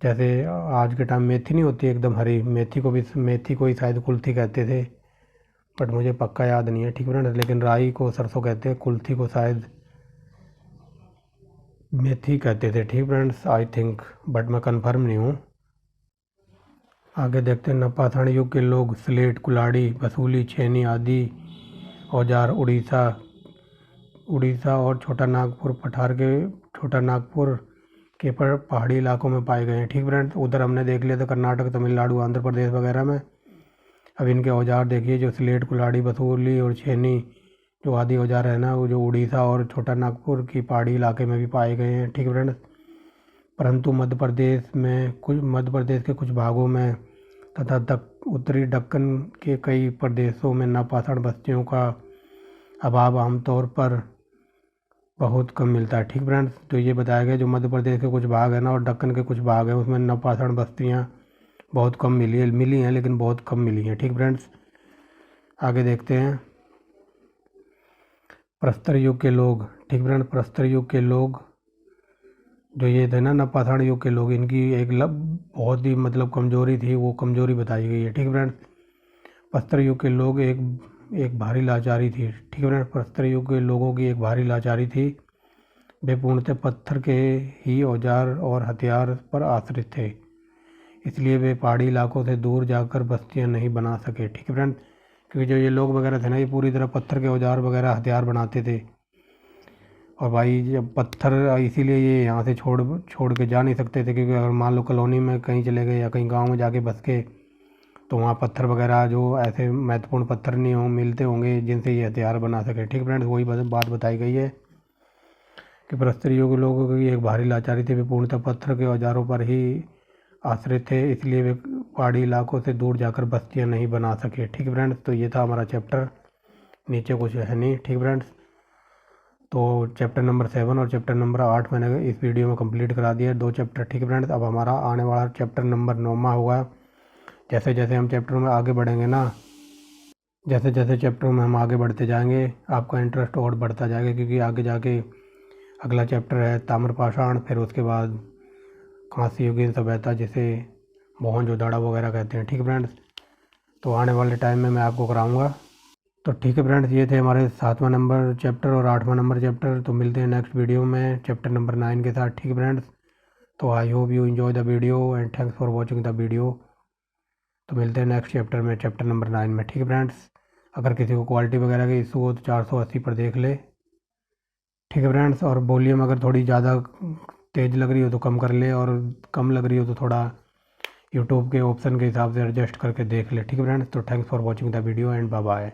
जैसे आज के टाइम मेथी नहीं होती एकदम हरी, मेथी को ही शायद कुल्थी कहते थे, बट मुझे पक्का याद नहीं है। ठीक फ्रेंड्स, लेकिन राई को सरसों कहते हैं, कुल्थी को शायद मेथी कहते थे। ठीक फ्रेंड्स, आई थिंक, बट मैं कंफर्म नहीं हूँ। आगे देखते हैं। नवपाषाण युग के लोग स्लेट, कुल्हाड़ी, बसूली, छेनी आदि औजार उड़ीसा और छोटा नागपुर के पहाड़ी इलाकों में पाए गए हैं। ठीक फ्रेंड्स, उधर हमने देख लिया था कर्नाटक, तमिलनाडु, आंध्र प्रदेश वगैरह में। अब इनके औजार देखिए, जो स्लेट, कुल्हाड़ी, बसूली और छेनी जो आदि औजार है ना, वो जो उड़ीसा और छोटा नागपुर की पहाड़ी इलाके में भी पाए गए हैं। ठीक फ्रेंड्स, परंतु मध्य प्रदेश के कुछ भागों में तथा उत्तरी दक्कन के कई प्रदेशों में नवपाषाण बस्तियों का अभाव आमतौर पर बहुत कम मिलता है। ठीक फ्रेंड्स, तो ये बताया गया जो मध्य प्रदेश के कुछ भाग है ना और दक्कन के कुछ भाग हैं, उसमें नवपाषाण बस्तियाँ बहुत कम मिली हैं, लेकिन बहुत कम मिली हैं। ठीक फ्रेंड्स, आगे देखते हैं। प्रस्तर युग के लोग। ठीक फ्रेंड्स, प्रस्तर युग के लोग जो ये थे ना, नवपाषाण युग के लोग, इनकी एक बहुत ही मतलब कमजोरी थी, वो कमजोरी बताई गई है। ठीक फ्रेंड्स, प्रस्तर युग के लोग एक भारी लाचारी थी। ठीक फ्रेंड्स, प्रस्तर युग के लोगों की एक भारी लाचारी थी। वे पूर्णतः पत्थर के ही औजार और हथियार पर आश्रित थे, इसलिए वे पहाड़ी इलाकों से दूर जाकर बस्तियां नहीं बना सके। ठीक है फ्रेंड, क्योंकि जो ये लोग वगैरह थे ना, ये पूरी तरह पत्थर के औजार वगैरह हथियार बनाते थे। और भाई जब पत्थर, इसीलिए ये यहाँ से छोड़ के जा नहीं सकते थे, क्योंकि अगर मान लो कॉलोनी में कहीं चले गए या कहीं गांव में जाके बस के, तो वहाँ पत्थर वगैरह जो ऐसे महत्वपूर्ण पत्थर नहीं मिलते होंगे जिनसे ये हथियार बना सके। ठीक फ्रेंड्स, वही बात बताई गई है कि प्रस्तर युग के लोगों की एक भारी लाचारी थी, वे पूर्णतः पत्थर के औजारों पर ही आश्रित थे, इसलिए वे पहाड़ी इलाकों से दूर जाकर बस्तियां नहीं बना सके। ठीक फ्रेंड्स, तो ये था हमारा चैप्टर, नीचे कुछ है नहीं। ठीक फ्रेंड्स, तो चैप्टर नंबर 7 और चैप्टर नंबर 8 मैंने इस वीडियो में कंप्लीट करा दिया, 2 चैप्टर। ठीक फ्रेंड्स, अब हमारा आने वाला चैप्टर नंबर 9वां होगा। जैसे जैसे हम चैप्टर में आगे बढ़ेंगे ना, जैसे जैसे चैप्टर में हम आगे बढ़ते जाएंगे, आपका इंटरेस्ट और बढ़ता जाएगा, क्योंकि आगे जाके अगला चैप्टर है ताम्रपाषाण, फिर उसके बाद कांस्य युगीन सभ्यता, जिसे मोहनजोदड़ो वगैरह कहते हैं। ठीक फ्रेंड्स, तो आने वाले टाइम में मैं आपको कराऊंगा। तो ठीक है फ्रेंड्स, ये थे हमारे 7वां नंबर चैप्टर और 8वां नंबर चैप्टर। तो मिलते हैं नेक्स्ट वीडियो में चैप्टर नंबर 9 के साथ। ठीक है फ्रेंड्स, तो I hope you enjoy the video and thanks for watching the video. तो मिलते हैं नेक्स्ट चैप्टर में, चैप्टर नंबर 9 में। ठीक है फ्रेंड्स, अगर किसी को क्वालिटी वगैरह का इशू हो तो 480 पर देख ले। ठीक है फ्रेंड्स, और वॉल्यूम अगर थोड़ी ज़्यादा तेज़ लग रही हो तो कम कर ले, और कम लग रही हो तो थोड़ा यूट्यूब के ऑप्शन के हिसाब से एडजस्ट करके देख ले। ठीक है फ्रेंड्स, तो thanks for watching the video and bye bye.